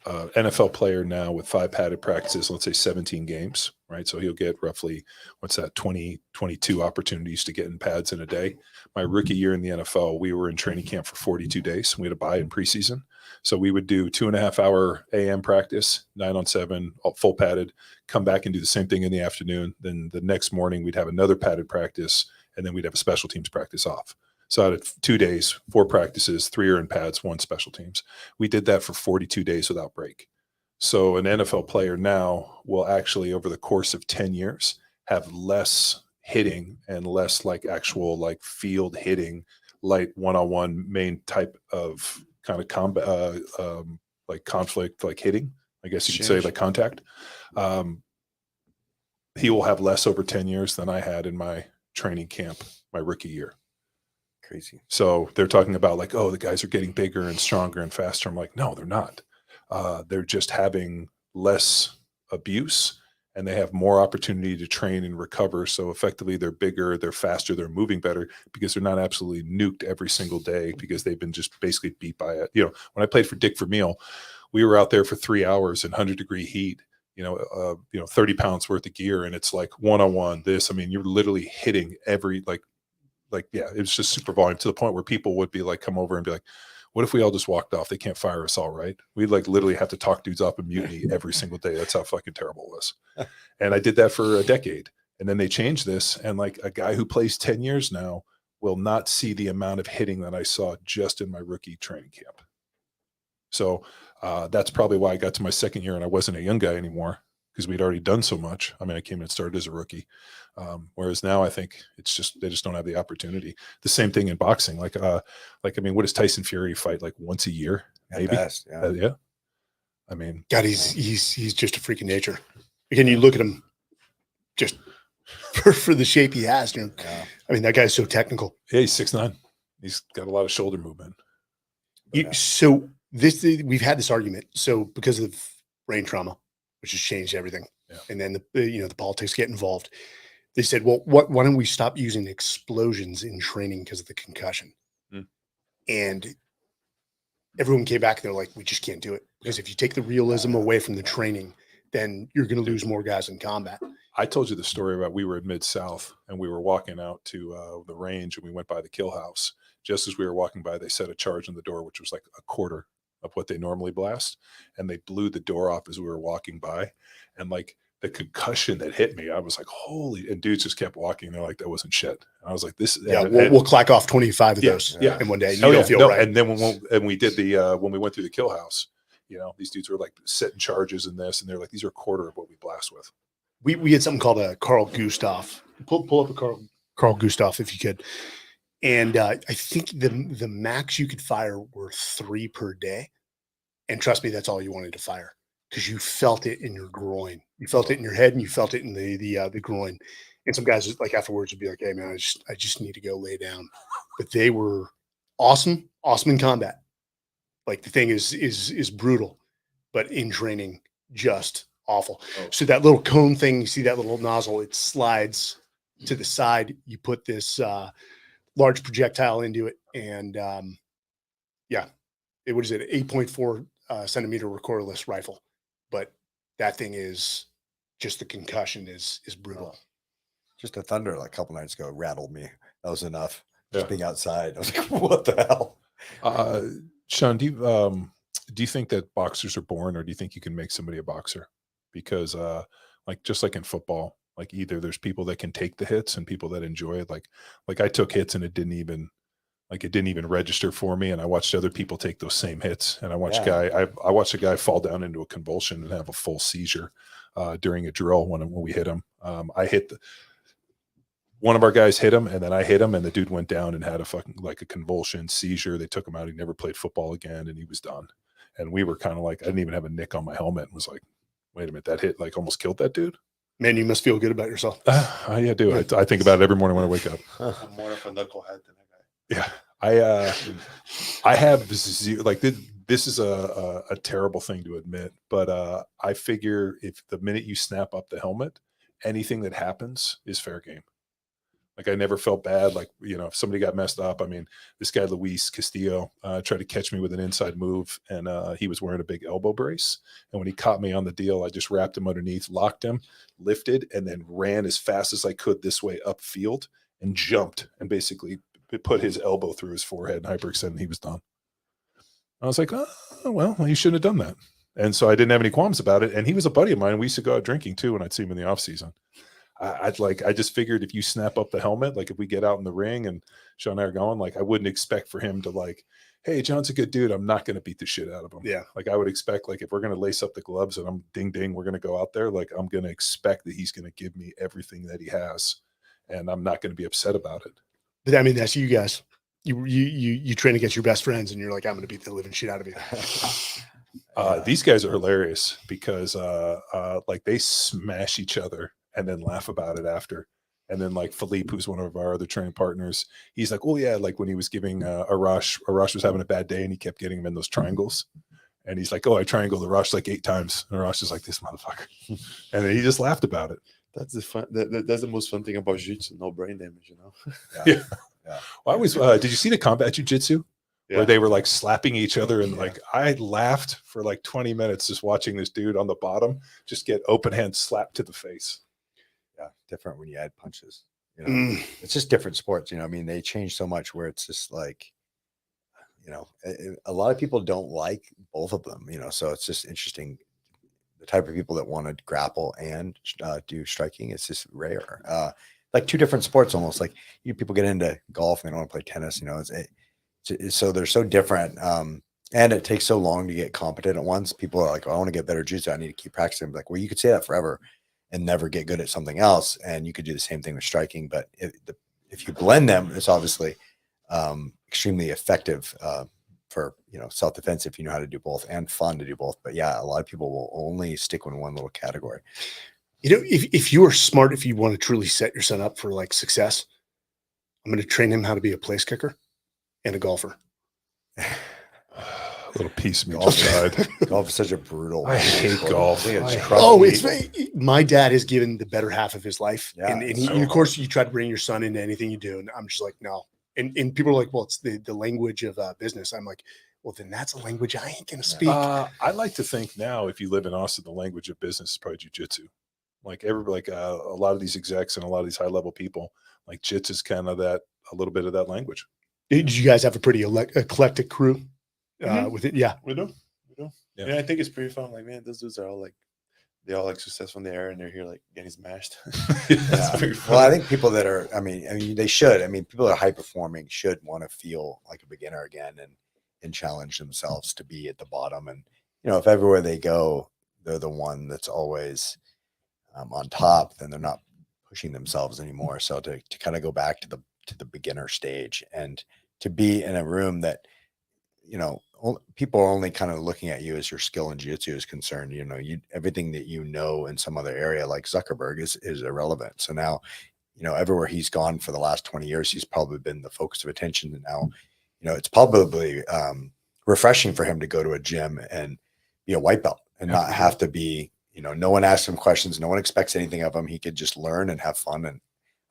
NFL player now with 5 padded practices, let's say 17 games, right? So he'll get roughly, 22 opportunities to get in pads in a day. My rookie year in the NFL, we were in training camp for 42 days. We had a bye in preseason. So we would do 2.5 hour AM practice, 9 on 7, full padded, come back and do the same thing in the afternoon. Then the next morning we'd have another padded practice, and then we'd have a special teams practice off. So out of 2 days, 4 practices, 3 are in pads, 1 special teams. We did that for 42 days without break. So an NFL player now will actually, over the course of 10 years, have less hitting and less like actual like field hitting, light one-on-one main type of kind of combat, like conflict, like hitting, I guess you could say, like contact. He will have less over 10 years than I had in my training camp, my rookie year. Crazy. So they're talking about like, oh, the guys are getting bigger and stronger and faster. I'm like, no, they're not. They're just having less abuse and they have more opportunity to train and recover. So effectively they're bigger, they're faster, they're moving better because they're not absolutely nuked every single day because they've been just basically beat by it. When I played for Dick Vermeil, we were out there for 3 hours in 100-degree heat, 30 pounds worth of gear. And it's like one-on-one this, I mean, you're literally hitting every, it was just super volume to the point where people would be like, come over and be like, what if we all just walked off? They can't fire us all, right? We'd like literally have to talk dudes up and mutiny every single day. That's how fucking terrible it was. And I did that for a decade. And then they changed this, and like a guy who plays 10 years now will not see the amount of hitting that I saw just in my rookie training camp. So that's probably why I got to my second year and I wasn't a young guy anymore, because we'd already done so much. I mean, I came and started as a rookie. Whereas now I think it's just, they just don't have the opportunity. The same thing in boxing. Like, I mean, what does Tyson Fury fight, like once a year? At Maybe. best, yeah. Yeah. I mean, God, he's just a freak of nature. Again, you look at him just for the shape he has. You know, Yeah. I mean, that guy's so technical. yeah, he's 6'9". He's got a lot of shoulder movement. Yeah. So we've had this argument. So because of brain trauma, which has changed everything, Yeah. and then the politics get involved. They said, well, why don't we stop using explosions in training because of the concussion? Mm. And everyone came back and they're like, we just can't do it, because if you take the realism away from the training, then you're going to lose more guys in combat. I told you the story about, we were at Mid-South and we were walking out to the range and we went by the kill house. Just as we were walking by, they set a charge on the door, which was like a quarter of what they normally blast. And they blew the door off as we were walking by. And like the concussion that hit me, I was like, holy, and dudes just kept walking. They're like, that wasn't shit. And I was like, this. Yeah, and, we'll clack off 25 of Yeah, those yeah. in one day. You oh, don't yeah, feel no, right. And then when we did when we went through the kill house, these dudes were like setting charges in this, and they're like, these are a quarter of what we blast with. We had something called a Carl Gustav. Pull up a Carl Gustav if you could. And I think the max you could fire were 3 per day. And trust me, that's all you wanted to fire, because you felt it in your groin. You felt it in your head, and you felt it in the groin. And some guys like afterwards would be like, hey man, I just need to go lay down. But they were awesome in combat. Like the thing is brutal, but in training, just awful. Oh. So that little cone thing, you see that little nozzle, it slides to the side. You put this large projectile into it, and what is it? 8.4 centimeter recoilless rifle. But that thing is just, the concussion is brutal. Just a thunder like a couple nights ago rattled me. That was enough. Just Yeah. being outside, I was like, what the hell? Sean, do you think that boxers are born, or do you think you can make somebody a boxer? Because just like in football, like either there's people that can take the hits and people that enjoy it. Like I took hits and it didn't even register for me. And I watched other people take those same hits. And I watched I watched a guy fall down into a convulsion and have a full seizure during a drill when we hit him. One of our guys hit him, and then I hit him, and the dude went down and had a convulsion, seizure. They took him out. He never played football again, and he was done. And we were kind of like, I didn't even have a nick on my helmet, and was like, wait a minute, that hit like almost killed that dude. Man, you must feel good about yourself. I do. I think about it every morning when I wake up. I'm more of a knucklehead than a guy. Yeah, I have zero, like this is a terrible thing to admit, but I figure if the minute you snap up the helmet, anything that happens is fair game. Like I never felt bad. Like, if somebody got messed up, I mean, this guy, Luis Castillo, tried to catch me with an inside move, and he was wearing a big elbow brace. And when he caught me on the deal, I just wrapped him underneath, locked him, lifted, and then ran as fast as I could this way upfield and jumped and basically put his elbow through his forehead and hyperextended, and he was done. I was like, oh, well, you shouldn't have done that. And so I didn't have any qualms about it. And he was a buddy of mine. We used to go out drinking too when I'd see him in the off season. I just figured if you snap up the helmet, like if we get out in the ring and Sean and I are going, like I wouldn't expect for him to like, hey, John's a good dude, I'm not going to beat the shit out of him. Yeah. Like I would expect, like if we're going to lace up the gloves and I'm ding ding, we're going to go out there, like I'm going to expect that he's going to give me everything that he has, and I'm not going to be upset about it. But I mean, that's you guys. You train against your best friends, and you're like, I'm going to beat the living shit out of you. These guys are hilarious because like they smash each other and then laugh about it after. And then like Philippe, who's one of our other training partners, he's like, oh yeah, like when he was giving Arash was having a bad day and he kept getting him in those triangles. And he's like, oh, I triangled Arash like 8 times. And Arash is like, this motherfucker. And then he just laughed about it. That's the fun. That's the most fun thing about jiu-jitsu. No brain damage, Yeah. Well, I always did you see the combat jiu-jitsu? Where they were like slapping each other, and like I laughed for like 20 minutes just watching this dude on the bottom just get open hand slapped to the face. Yeah, different when you add punches. It's just different sports. I mean, they change so much where it's just like, a lot of people don't like both of them. So it's just interesting the type of people that want to grapple and do striking. It's just rare. Like two different sports almost. Like people get into golf and they don't want to play tennis. You know, so they're so different. And it takes so long to get competent at once. People are like, oh, I want to get better jiu-jitsu. I need to keep practicing. I'm like, well, you could say that forever and never get good at something else. And you could do the same thing with striking. But if you blend them, it's obviously extremely effective for, you know, self-defense if you know how to do both, and fun to do both. But yeah, a lot of people will only stick in one little category. You know, if you are smart, if you want to truly set your son up for like success, I'm going to train him how to be a place kicker and a golfer. A little piece of me just died. Golf is such a brutal. I hate golf. It's my dad has given the better half of his life, and of course you try to bring your son into anything you do, and I'm just like, no. And people are like, well, it's the language of business. I'm like, well, then that's a language I ain't gonna speak. I like to think now, if you live in Austin, the language of business is probably jiu-jitsu. Like everybody, like a lot of these execs and a lot of these high level people, like jits is kind of that, a little bit of that language. Did you guys have a pretty eclectic crew? With it, yeah, we do. Yeah, I think it's pretty fun. Like, man, those dudes are all like, they all like successful in the air, and they're here like getting smashed. Well, I think people that are, I mean, they should. I mean, people that are high performing should want to feel like a beginner again and challenge themselves to be at the bottom. And you know, if everywhere they go, they're the one that's always on top, then they're not pushing themselves anymore. So to kind of go back to the beginner stage and to be in a room that, you know, people are only kind of looking at you as your skill in jiu-jitsu is concerned. You know, everything that you know in some other area like Zuckerberg is irrelevant. So now, you know, everywhere he's gone for the last 20 years, he's probably been the focus of attention. And now, you know, it's probably refreshing for him to go to a gym and be a white belt and not have to be, you know, no one asks him questions. No one expects anything of him. He could just learn and have fun. And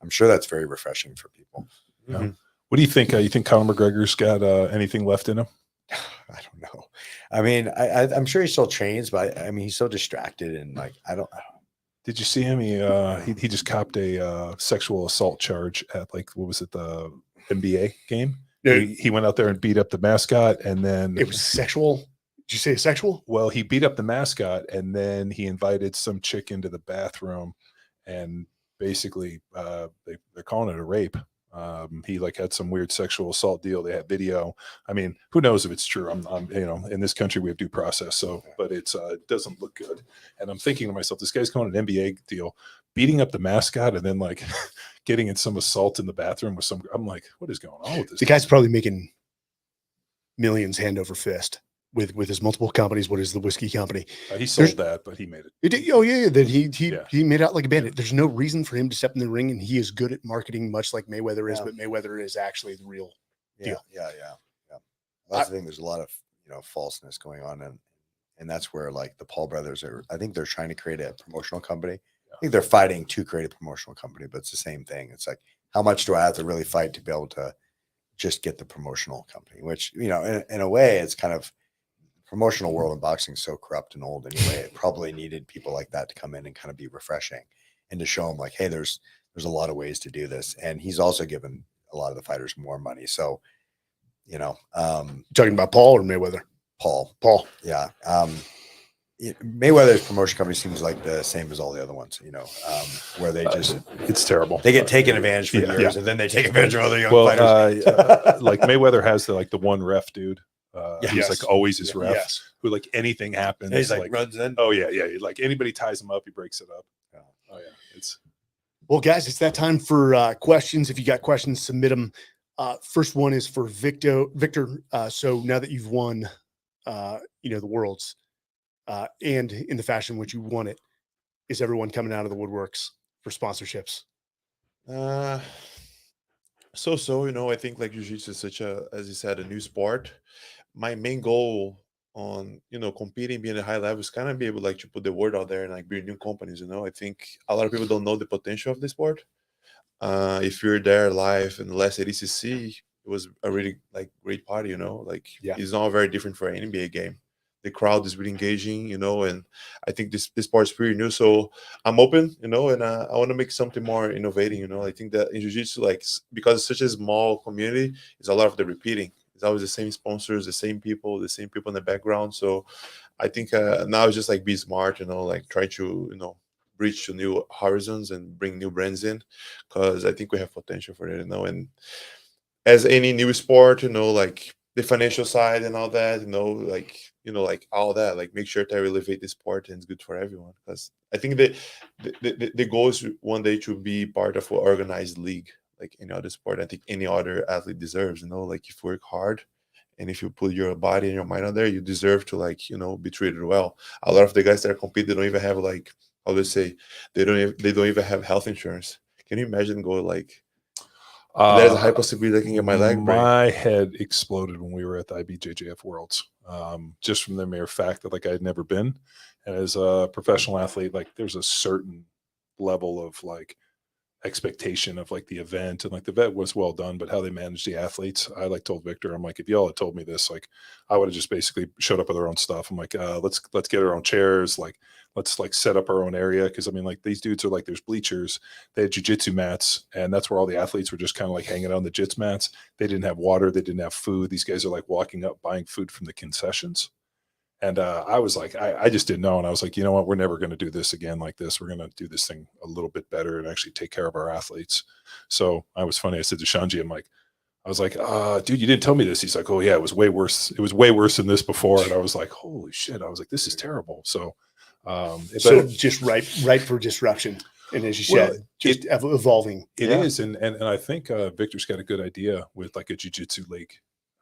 I'm sure that's very refreshing for people. Yeah. What do you think? You think Conor McGregor's got anything left in him? I don't know. I mean, I'm sure he still trains, but I mean, he's so distracted and like, I don't. Did you see him? He just copped a sexual assault charge at like, what was it, the NBA game? Yeah. He went out there and beat up the mascot, and then it was sexual. Did you say sexual? Well, he beat up the mascot, and then he invited some chick into the bathroom, and basically they're calling it a rape. He like had some weird sexual assault deal. They had video. I mean, who knows if it's true? I'm you know, in this country we have due process, so but it doesn't look good. And I'm thinking to myself, this guy's calling an NBA deal, beating up the mascot, and then like getting in some assault in the bathroom with some. I'm like, what is going on with this? The guy's probably making millions hand over fist with his multiple companies. What is the whiskey company? He sold that, but he made it. Oh yeah. Then he made out like a bandit. There's no reason for him to step in the ring, and he is good at marketing, much like Mayweather is. But Mayweather is actually the real deal. Yeah. That's the thing. There's a lot of, you know, falseness going on, and that's where like the Paul brothers are. I think they're trying to create a promotional company. I think they're fighting to create a promotional company, but it's the same thing. It's like, how much do I have to really fight to be able to just get the promotional company? Which, you know, in a way, it's kind of. Promotional world in boxing is so corrupt and old anyway. It probably needed people like that to come in and kind of be refreshing and to show them like, hey, there's a lot of ways to do this. And he's also given a lot of the fighters more money. So, you know, talking about Paul or Mayweather? Paul. Yeah. Mayweather's promotion company seems like the same as all the other ones, you know, where they just, it's terrible. They get taken advantage for years and then they take advantage of other young fighters. Like Mayweather has the one ref dude. He's like always his ref who like anything happens. He's like runs in. Oh yeah. Like anybody ties him up, he breaks it up. Oh yeah. It's well, guys, it's that time for questions. If you got questions, submit them. First one is for Victor. So now that you've won, you know, the Worlds, and in the fashion in which you won it, is everyone coming out of the woodworks for sponsorships? So, you know, I think like jiu-jitsu is such a, as you said, a new sport. My main goal on, you know, competing, being at a high level is kind of be able like to put the word out there and like bring new companies, you know. I think a lot of people don't know the potential of the sport. If you're there live in the last ADCC, it was a really like great party, you know, like it's not very different for an NBA game. The crowd is really engaging, you know, and I think this sport is pretty new. So I'm open, you know, and I want to make something more innovating, you know. I think that in jiu-jitsu, like, because it's such a small community, it's a lot of the repeating. It's always the same sponsors, the same people in the background. So I think now it's just like be smart, like try to, reach to new horizons and bring new brands in, because I think we have potential for it, and as any new sport, like the financial side and all that, like all that, like make sure to elevate the sport and it's good for everyone. Because I think that the goal is one day to be part of an organized league, like any other sport. I think any other athlete deserves, like if you work hard and if you put your body and your mind out there, you deserve to be treated well. A lot of the guys that are competing, they don't even have like, how do they say, they don't even have health insurance. Can you imagine going like, there's a high possibility I can get my leg break. My head exploded when we were at the IBJJF Worlds, just from the mere fact that like I had never been. And as a professional athlete, like there's a certain level of like expectation of like the event, and like the event was well done, but how they managed the athletes, I like told Victor, I'm like, if y'all had told me this, like I would have just basically showed up with our own stuff. I'm like, let's get our own chairs, like let's like set up our own area, because I mean like these dudes are like, there's bleachers, they had jiu-jitsu mats, and that's where all the athletes were just kind of like hanging out on the jits mats. They didn't have water, they didn't have food. These guys are like walking up buying food from the concessions. And I was like, I just didn't know. And I was like, you know what? We're never going to do this again like this. We're going to do this thing a little bit better and actually take care of our athletes. So I was funny. I said to Shanji, I was like, dude, you didn't tell me this. He's like, oh yeah, it was way worse. It was way worse than this before. And I was like, holy shit. I was like, this is terrible. So, just ripe for disruption. And as you said, just evolving. It is. And I think Victor's got a good idea with like a jiu-jitsu league.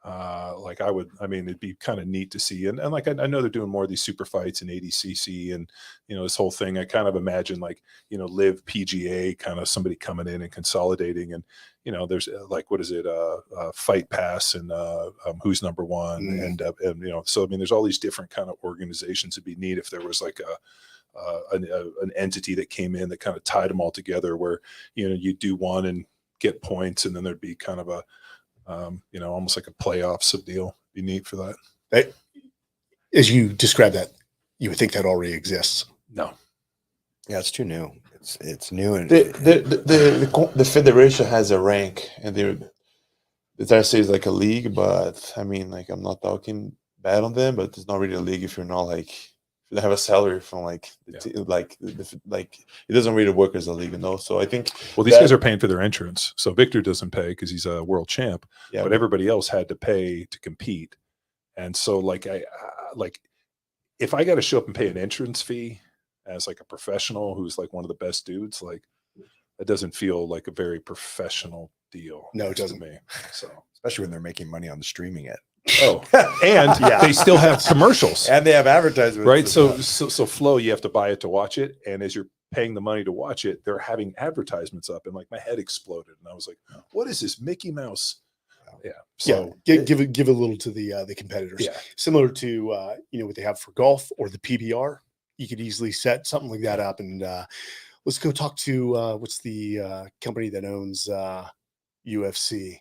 It'd be kind of neat to see. And like, I know they're doing more of these super fights in ADCC and, this whole thing. I kind of imagine like, live PGA, kind of somebody coming in and consolidating. And, there's like, what is it? Fight Pass and Who's Number One. And, so, I mean, there's all these different kind of organizations. It'd be neat if there was like an entity that came in that kind of tied them all together, where, you do one and get points. And then there'd be kind of a, almost like a playoffs of deal. Be neat for that. As you describe that, you would think that already exists. No. Yeah, it's too new. It's new, and the federation has a rank, and they try to say it's like a league, but I mean, like, I'm not talking bad on them, but it's not really a league if you're not like, if you don't have a salary from like like it doesn't really work as a league, So I think these guys are paying for their entrance. So Victor doesn't pay because he's a world champ, but everybody else had to pay to compete. And so like if I got to show up and pay an entrance fee as like a professional who's like one of the best dudes, like that doesn't feel like a very professional deal. No, it doesn't. To me. So especially when they're making money on streaming it. Oh, and they still have commercials, and they have advertisements, right? So Flow, you have to buy it to watch it, and as you're paying the money to watch it, they're having advertisements up, and like my head exploded, and I was like, "What is this, Mickey Mouse?" Yeah. So give a little to the competitors. Yeah. Similar to what they have for golf or the PBR. You could easily set something like that up, and let's go talk to what's the company that owns UFC.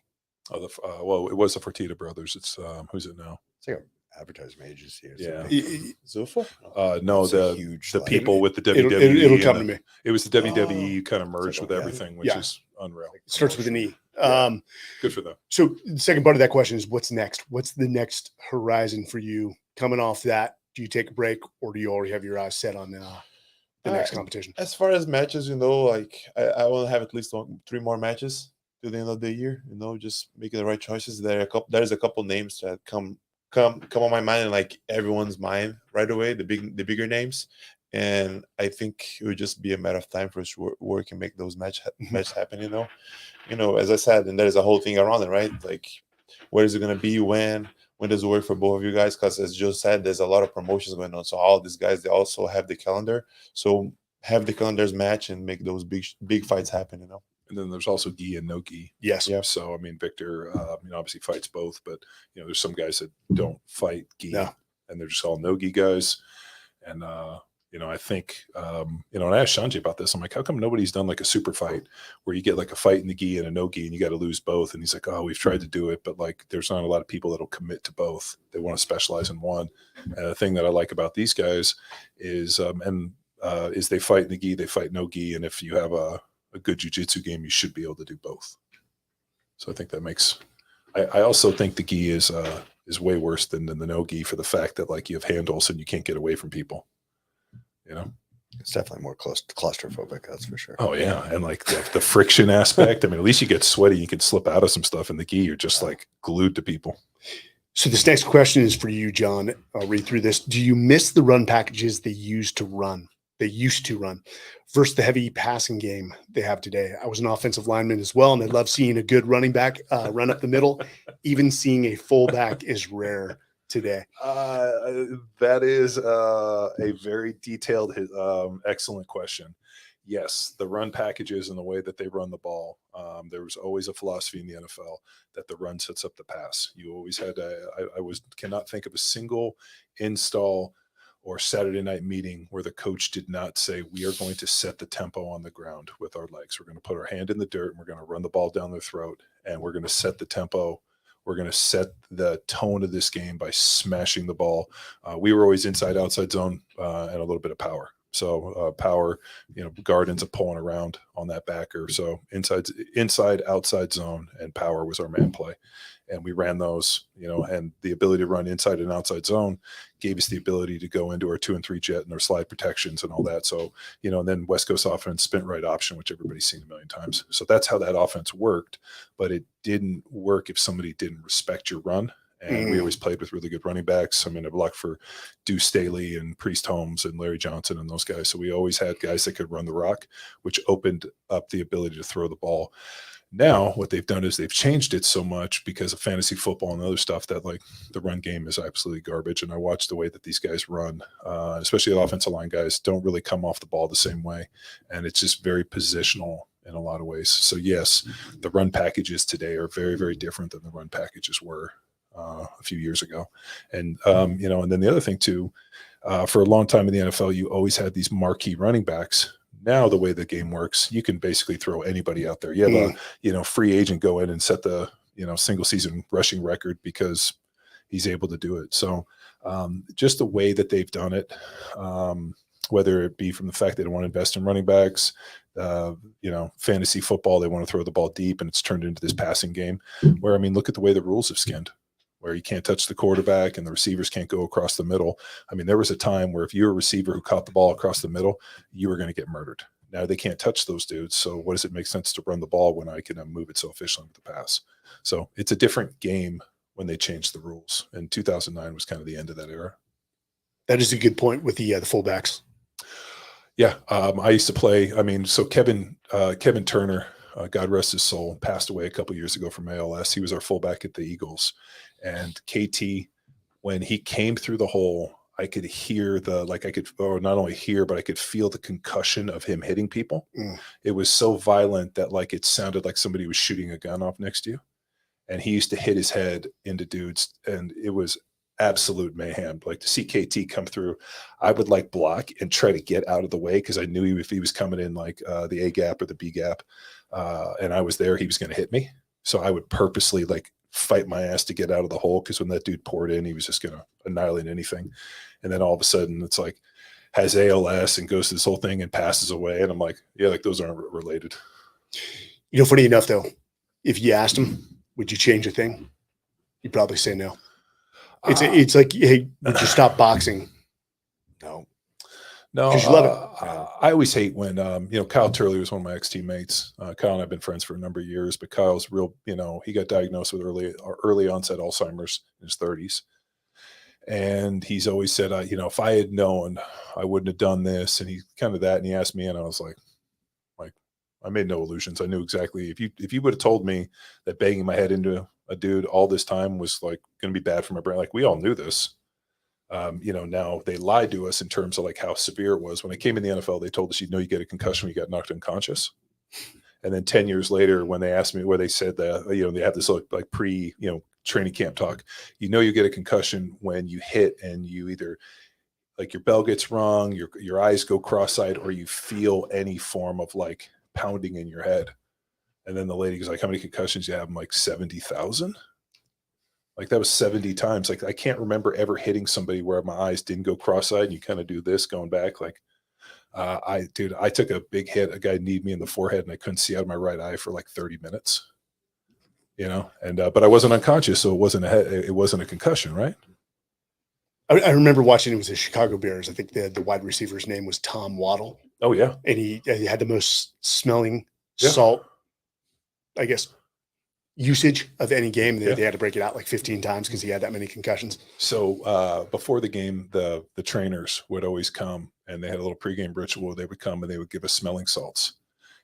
Oh, it was the Fertitta brothers. It's who's it now? It's like an advertisement agency. Yeah, Zuffa? No, it's the people with the WWE. It'll come to me. It was the WWE kind of merged with everything, which is unreal. It starts with an E. Good for them. So the second part of that question is, what's next? What's the next horizon for you coming off that? Do you take a break, or do you already have your eyes set on the next competition? As far as matches, like I want to have at least 3 more matches to the end of the year, just making the right choices. There's a couple names that come on my mind, and like everyone's mind right away, the bigger names. And I think it would just be a matter of time for us to work and make those matches happen, as I said, and there's a whole thing around it, right? Like, where is it going to be? When does it work for both of you guys? Because as Joe said, there's a lot of promotions going on. So all these guys, they also have the calendar. So have the calendars match and make those big fights happen, And then there's also gi and no gi. Yes. Yeah. So I mean, Victor, obviously fights both, but there's some guys that don't fight gi, and they're just all no gi guys. And I think and I asked Shanji about this. I'm like, how come nobody's done like a super fight where you get like a fight in the gi and a no gi, and you got to lose both? And he's like, oh, we've tried to do it, but like, there's not a lot of people that'll commit to both. They want to specialize in one. And the thing that I like about these guys is, is they fight in the gi, they fight no gi, and if you have a good jiu-jitsu game, you should be able to do both. So I think that makes I also think the gi is way worse than the no gi for the fact that like you have handles and you can't get away from people. You know, It's definitely more close to claustrophobic. That's for sure. oh yeah, and like the friction aspect. I mean, at least you get sweaty, you can slip out of some stuff. In the gi, you're just like glued to people. So this next question is for you, John. I'll read through this. Do you miss the run packages they used to run versus the heavy passing game they have today? I was an offensive lineman as well, and I love seeing a good running back run up the middle. Even seeing a fullback is rare today. That is a very detailed, excellent question. Yes, the run packages and the way that they run the ball. There was always a philosophy in the NFL that the run sets up the pass. You always had cannot think of a single install or Saturday night meeting where the coach did not say, we are going to set the tempo on the ground with our legs. We're going to put our hand in the dirt and we're going to run the ball down their throat, and we're going to set the tempo. We're going to set the tone of this game by smashing the ball. We were always inside, outside zone, and a little bit of power. So power, guard ends up pulling around on that backer. So inside, outside zone, and power was our man play. And we ran those, and the ability to run inside and outside zone gave us the ability to go into our 2 and 3 jet and our slide protections and all that. So, and then West Coast offense, sprint right option, which everybody's seen a million times. So that's how that offense worked, but it didn't work if somebody didn't respect your run. And we always played with really good running backs. I mean, I've luck for Deuce Staley and Priest Holmes and Larry Johnson and those guys. So we always had guys that could run the rock, which opened up the ability to throw the ball. Now what they've done is they've changed it so much because of fantasy football and other stuff that like the run game is absolutely garbage. And I watch the way that these guys run, especially the offensive line guys, don't really come off the ball the same way. And it's just very positional in a lot of ways. So yes, the run packages today are very, very different than the run packages were a few years ago. And, and then the other thing too, for a long time in the NFL, you always had these marquee running backs. Now the way the game works, you can basically throw anybody out there. You have a, free agent go in and set the, single season rushing record because he's able to do it. So just the way that they've done it, whether it be from the fact they don't want to invest in running backs, fantasy football, they want to throw the ball deep and it's turned into this passing game where, look at the way the rules have skinned, where you can't touch the quarterback and the receivers can't go across the middle. There was a time where if you're a receiver who caught the ball across the middle, you were going to get murdered. Now they can't touch those dudes. So what does it make sense to run the ball when I can move it so efficiently with the pass? So it's a different game when they changed the rules. And 2009 was kind of the end of that era. That is a good point with the fullbacks. Yeah. I used to play, so Kevin Turner, God rest his soul, passed away a couple of years ago from ALS. He was our fullback at the Eagles. And KT, when he came through the hole, I could hear not only hear, but I could feel the concussion of him hitting people. It was so violent that it sounded like somebody was shooting a gun off next to you. And he used to hit his head into dudes. And it was absolute mayhem. To see KT come through, I would block and try to get out of the way because I knew if he was coming in the A gap or the B gap, and I was there, he was going to hit me. So I would purposely fight my ass to get out of the hole because when that dude poured in, he was just going to annihilate anything. And then all of a sudden, it's has ALS and goes to this whole thing and passes away. And I'm those aren't related. Funny enough though, if you asked him, would you change a thing? He'd probably say no. It's like, hey, would you stop boxing? No, because you love it. I always hate when Kyle Turley was one of my ex-teammates. Kyle and I've been friends for a number of years, but Kyle's real. He got diagnosed with early onset Alzheimer's in his 30s, and he's always said, if I had known, I wouldn't have done this. And he kind of that, and he asked me, and I was like, I made no illusions. I knew exactly if you would have told me that banging my head into a dude all this time was going to be bad for my brain. We all knew this. Now they lied to us in terms of how severe it was. When I came in the NFL, they told us, you get a concussion when you got knocked unconscious. And then 10 years later, when they asked me, where they said that, they have this pre, training camp talk, you get a concussion when you hit and you either your bell gets wrong, your eyes go cross-eyed, or you feel any form of pounding in your head. And then the lady goes how many concussions you have? I'm 70,000. That was 70 times. I can't remember ever hitting somebody where my eyes didn't go cross-eyed and you kind of do this going back. I took a big hit. A guy kneed me in the forehead and I couldn't see out of my right eye for 30 minutes. you know, and but I wasn't unconscious, so it wasn't a concussion, right? I remember watching, it was the Chicago Bears. I think the wide receiver's name was Tom Waddle, Oh yeah, and he had the most smelling Yeah. salt, I guess, usage of any game. They Yeah. had to break it out like 15 times because he had that many concussions. So before the game, the trainers would always come, and they had a little pregame ritual. They would come and they would give us smelling salts,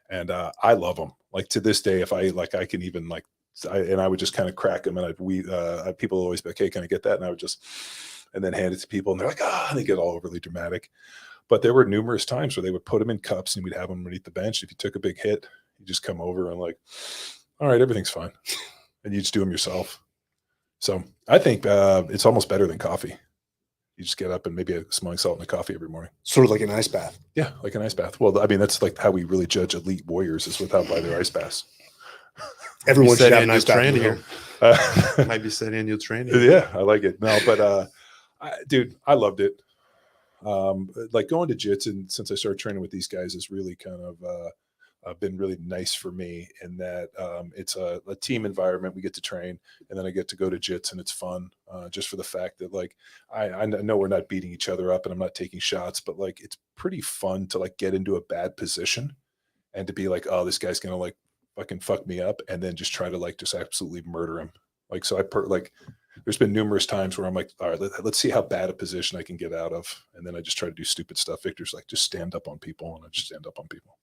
and I love them. Like to this day, if I can even I would just kind of crack them, and people always be like, "Hey, can I get that?" And I would just, and then hand it to people, and they're like, "Ah," and they get all overly dramatic. But there were numerous times where they would put them in cups, and we'd have them underneath the bench. If you took a big hit, you just come over and like, all right, everything's fine, and you just do them yourself. So I think it's almost better than coffee. You just get up and maybe a smelling salt and a coffee every morning. Sort of like an ice bath. Yeah, like an ice bath. Well, I mean, that's like how we really judge elite warriors is without by their ice baths. Everyone should have an Setting a ice bath. trend in here. here. Might be setting a new trend. Yeah, I like it. No, but dude, I loved it. Like going to Jits, and since I started training with these guys, is really kind of been really nice for me in that it's a team environment. We get to train, and then I get to go to Jits, and it's fun just for the fact that like I know we're not beating each other up, and I'm not taking shots, but like it's pretty fun to like get into a bad position and to be like, oh, this guy's gonna like fucking fuck me up, and then just try to like just absolutely murder him. Like so, there's been numerous times where I'm like, all right, let's see how bad a position I can get out of, and then I just try to do stupid stuff. Victor's like, just stand up on people, and I just stand up on people.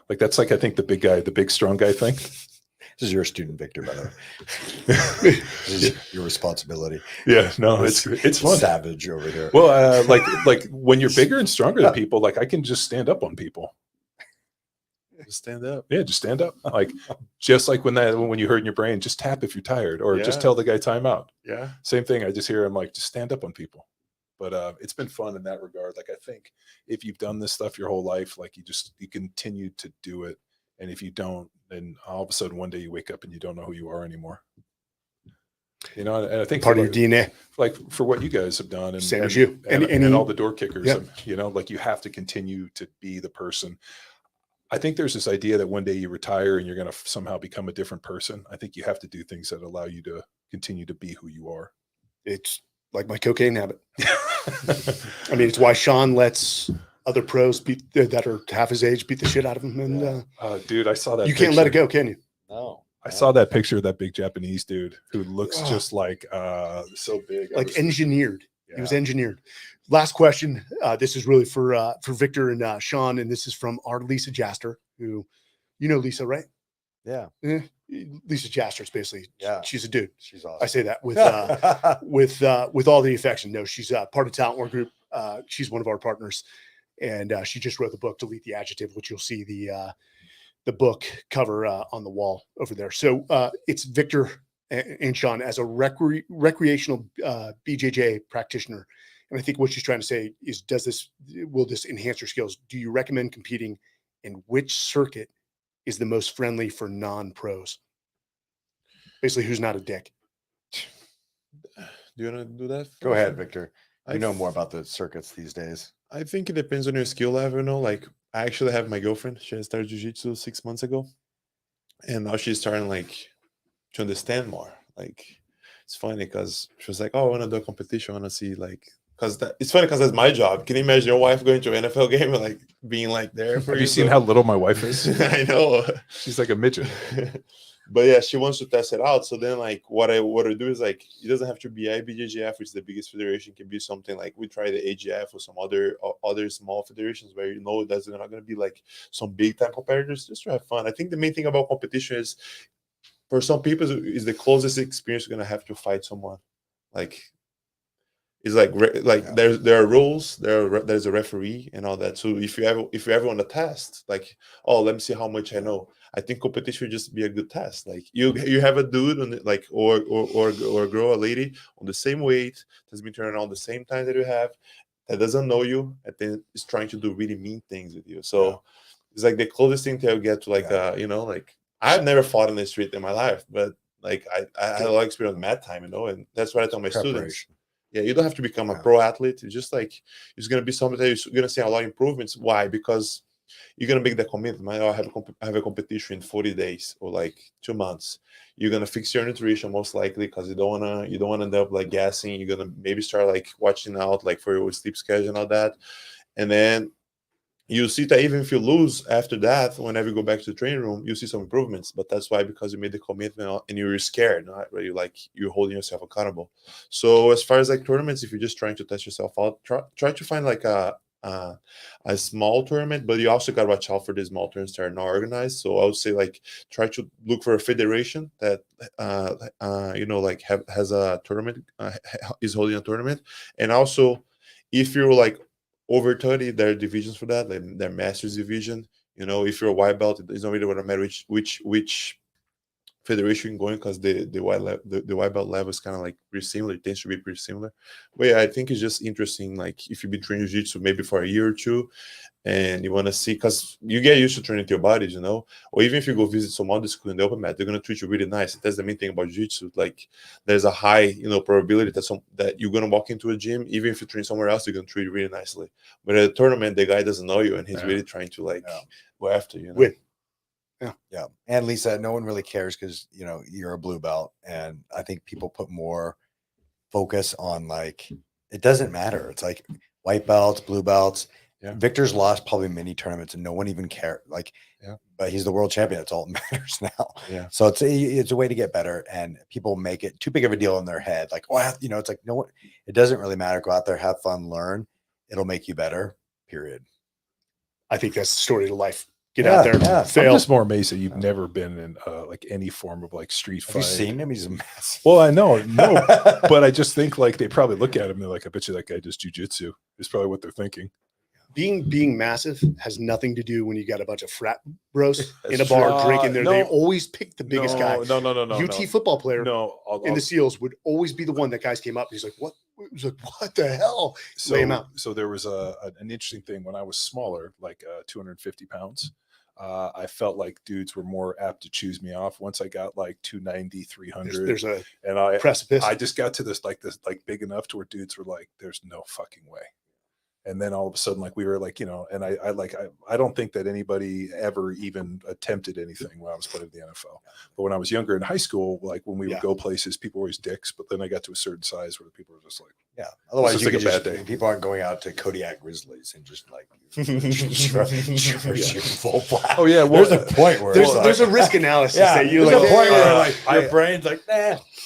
Like that's like I think the big strong guy thing. This is your student, Victor, by the way. This is your responsibility. Yeah, no, it's fun. Savage over here. Well, like when you're bigger and stronger than people, like I can just stand up on people. Just stand up. Yeah, just stand up. Like just like when you heard in your brain, just tap if you're tired, or just tell the guy time out. Yeah. Same thing. I just hear him like, just stand up on people. But it's been fun in that regard. Like I think if you've done this stuff your whole life, like you continue to do it. And if you don't, then all of a sudden one day you wake up and you don't know who you are anymore. You know, and I think Part of your DNA. like for what you guys have done, and Same as you. and all the door kickers, Yeah. you know, like you have to continue to be the person. I think there's this idea that one day you retire and you're going to somehow become a different person. I think you have to do things that allow you to continue to be who you are. It's like my cocaine habit. I mean, it's why Sean lets other pros that are half his age beat the shit out of him. And Dude, I saw that. you can't let it go, can you? No. I saw that picture of that big Japanese dude who looks just like so big. Like engineered. He was Yeah. engineered. Last question. This is really for Victor and Sean, and this is from our Lisa Jaster, who, you know Lisa, right? Yeah. Lisa Jaster is basically, she's a dude. She's awesome. I say that with all the affection. No, she's part of Talent War Group. She's one of our partners, and she just wrote the book "Delete the Adjective," which you'll see the book cover on the wall over there. So it's Victor and Sean as a recreational BJJ practitioner. And I think what she's trying to say is, will this enhance your skills? Do you recommend competing, and which circuit is the most friendly for non-pros? Basically, who's not a dick. Do you want to do that? Go ahead, Victor. I You know more about the circuits these days. I think it depends on your skill level. You know, like I actually have my girlfriend. She started jiu-jitsu 6 months ago, and now she's starting like to understand more. Like it's funny because she was like, "Oh, I want to do a competition. I want to see like." Because it's funny because that's my job. Can you imagine your wife going to an NFL game and like being like there for Have you seen how little my wife is? I know. She's like a midget. But yeah, she wants to test it out. So then like what I do is like it doesn't have to be IBJJF, which is the biggest federation. It can be something like we try the AGF or some other small federations where you know that's not going to be like some big time competitors, just to have fun. I think the main thing about competition is for some people is the closest experience you're going to have to fight someone. Like it's there are rules, there's a referee and all that. So if you ever want to test, like, oh, let me see how much I know. I think competition would just be a good test. Like you have a dude on like or a girl, a lady on the same weight that's been turning on the same time that you have, that doesn't know you, and then is trying to do really mean things with you. So it's like the closest thing to get to like you know, like I've never fought in the street in my life, but like I had a lot of experience with mat time, you know, and that's what I tell my students. Yeah, you don't have to become a pro athlete. It's just like it's going to be something that you're going to see a lot of improvements. Why? Because you're gonna make the commitment. Oh, I have a competition in 40 days or like 2 months. You're gonna fix your nutrition most likely because you don't wanna end up like gassing. You're gonna maybe start like watching out like for your sleep schedule and all that, and then you see that even if you lose after that, whenever you go back to the training room, you see some improvements. But that's why, because you made the commitment and you were scared, not really like you're holding yourself accountable. So as far as like tournaments, if you're just trying to test yourself out, try to find like a small tournament, but you also got to watch out for these small tournaments that are not organized. So I would say like try to look for a federation that like has a tournament, is holding a tournament, and also if you're like over 30, there are divisions for that, like their master's division. If you're a white belt, it doesn't really matter which federation you're going, because the white belt level is kind of like pretty similar. It tends to be pretty similar. But yeah, I think it's just interesting, like if you've been training jiu-jitsu maybe for a year or two, and you want to see, because you get used to training to your bodies, or even if you go visit some other school in the open mat, they're going to treat you really nice. That's the main thing about jiu-jitsu. Like there's a high probability that you're going to walk into a gym, even if you train somewhere else, they're going to treat you really nicely. But at a tournament, the guy doesn't know you, and he's really trying to go after you. Win. Yeah. And Lisa, no one really cares because you're a blue belt, and I think people put more focus on like it doesn't matter. It's like white belts, blue belts. Yeah. Victor's lost probably many tournaments and no one even cared. But he's the world champion. That's all that matters now. Yeah. So it's a way to get better, and people make it too big of a deal in their head. Like, it's like, no, it doesn't really matter. Go out there, have fun, learn. It'll make you better. Period. I think that's the story of life. Get out there, fail. I'm just more amazed that you've never been in like any form of like street fight. Have you seen him? He's a mess. Well, I know, no, but I just think like they probably look at him and they're like, I bet you that guy does jiu-jitsu. Is probably what they're thinking. Being massive has nothing to do when you got a bunch of frat bros in a bar drinking there. They always pick the biggest guy. No. UT football player in the SEALs would always be the one that guys came up. He's like, what? He was like, what the hell? Lay him out. So there was an interesting thing when I was smaller, like 250 pounds. I felt like dudes were more apt to choose me off. Once I got like 290, 300, there's a and precipice. I just got to this big enough to where dudes were like, there's no fucking way. And then all of a sudden, like we were like, and I don't think that anybody ever even attempted anything when I was playing in the NFL. But when I was younger in high school, like when we would go places, people were always dicks. But then I got to a certain size where the people were just like, Otherwise, you like could a bad day. People aren't going out to Kodiak Grizzlies and just like full blast. Oh yeah, well, there's a point where there's a risk analysis that you there's like. a point where like your brain's like,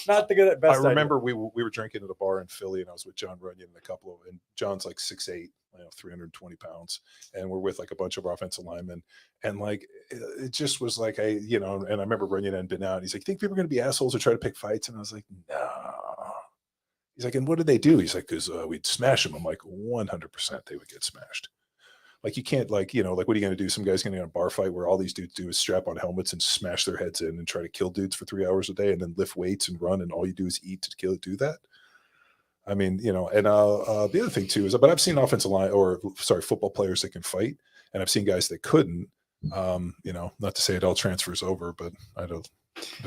not the good at best. I remember we were drinking at a bar in Philly, and I was with John Runyon and John's like 6'8", 320 pounds, and we're with like a bunch of our offensive linemen, and like it just was like and I remember Runyon had been out. He's like, "Think people are going to be assholes or try to pick fights?" And I was like, "No." He's like, "And what did they do?" He's like, "Because we'd smash them." I'm like, 100% they would get smashed. Like you can't like what are you going to do? Some guy's going to get in a bar fight where all these dudes do is strap on helmets and smash their heads in and try to kill dudes for 3 hours a day and then lift weights and run, and all you do is eat to do that. I mean, and the other thing too is, but I've seen football players that can fight, and I've seen guys that couldn't. Not to say it all transfers over, but I had to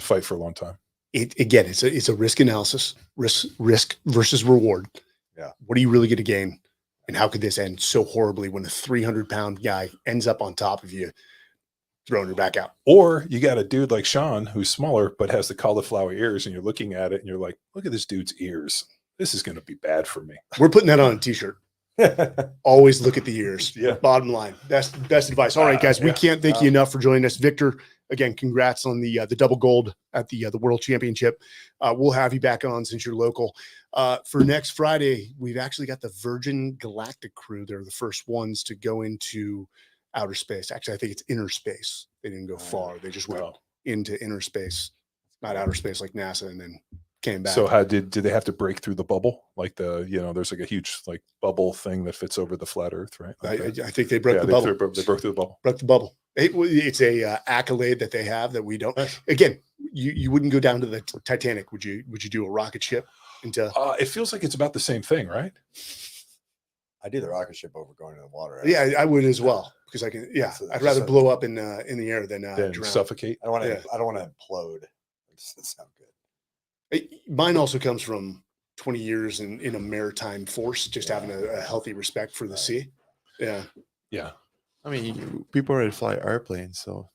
fight for a long time. It's a risk analysis, risk versus reward. Yeah. What are you really going to gain? And how could this end so horribly when a 300-pound guy ends up on top of you, throwing your back out? Or you got a dude like Sean who's smaller but has the cauliflower ears, and you're looking at it and you're like, look at this dude's ears. This is going to be bad for me. We're putting that on a t-shirt. Always look at the ears. Yeah. Bottom line. That's best advice. All right, guys, we can't thank you enough for joining us. Victor, again, congrats on the double gold at the World Championship. We'll have you back on since you're local. For next Friday, we've actually got the Virgin Galactic crew. They're the first ones to go into outer space. Actually, I think it's inner space. They didn't go far. They just went into inner space, not outer space like NASA, and then came back. So how did they have to break through the bubble? Like there's like a huge like bubble thing that fits over the flat Earth, right? Like I think they broke the bubble. They broke through the bubble. Broke the bubble. It's a accolade that they have that we don't. Again, you wouldn't go down to the Titanic, would you? Would you do a rocket ship into? It feels like it's about the same thing, right? I do the rocket ship over going in the water. Yeah, I would as well, because I can. Yeah, I'd rather blow up in the air than drown. Suffocate. I don't want to implode. It doesn't sound good. Mine also comes from 20 years in a maritime force, just having a healthy respect for the sea. Yeah. Yeah. I mean, people already fly airplanes, so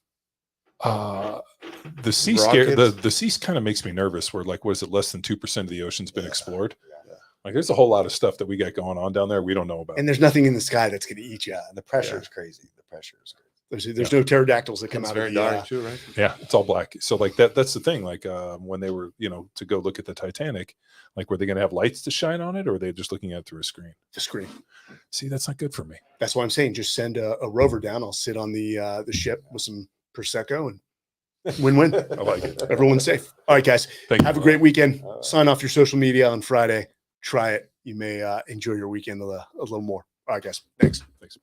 The sea scare Rockets. the sea kind of makes me nervous. Where like, what is it? Less than 2% of the ocean's been explored. Yeah. Like, there's a whole lot of stuff that we got going on down there we don't know about. And there's nothing in the sky that's going to eat you. Yeah, and the pressure is crazy. The pressure is crazy. There's no pterodactyls that come it's out very of the dark too, right? Yeah, it's all black. So like that's the thing. Like when they were, to go look at the Titanic, like were they going to have lights to shine on it, or were they just looking at it through a screen? the screen. See, that's not good for me. That's why I'm saying just send a rover down. I'll sit on the ship with some Prosecco and win-win. I like it. Everyone's safe. All right, guys. Thank Have you. a great weekend. Sign off your social media on Friday. Try it. You may enjoy your weekend a little more. All right, guys. Thanks. Thanks.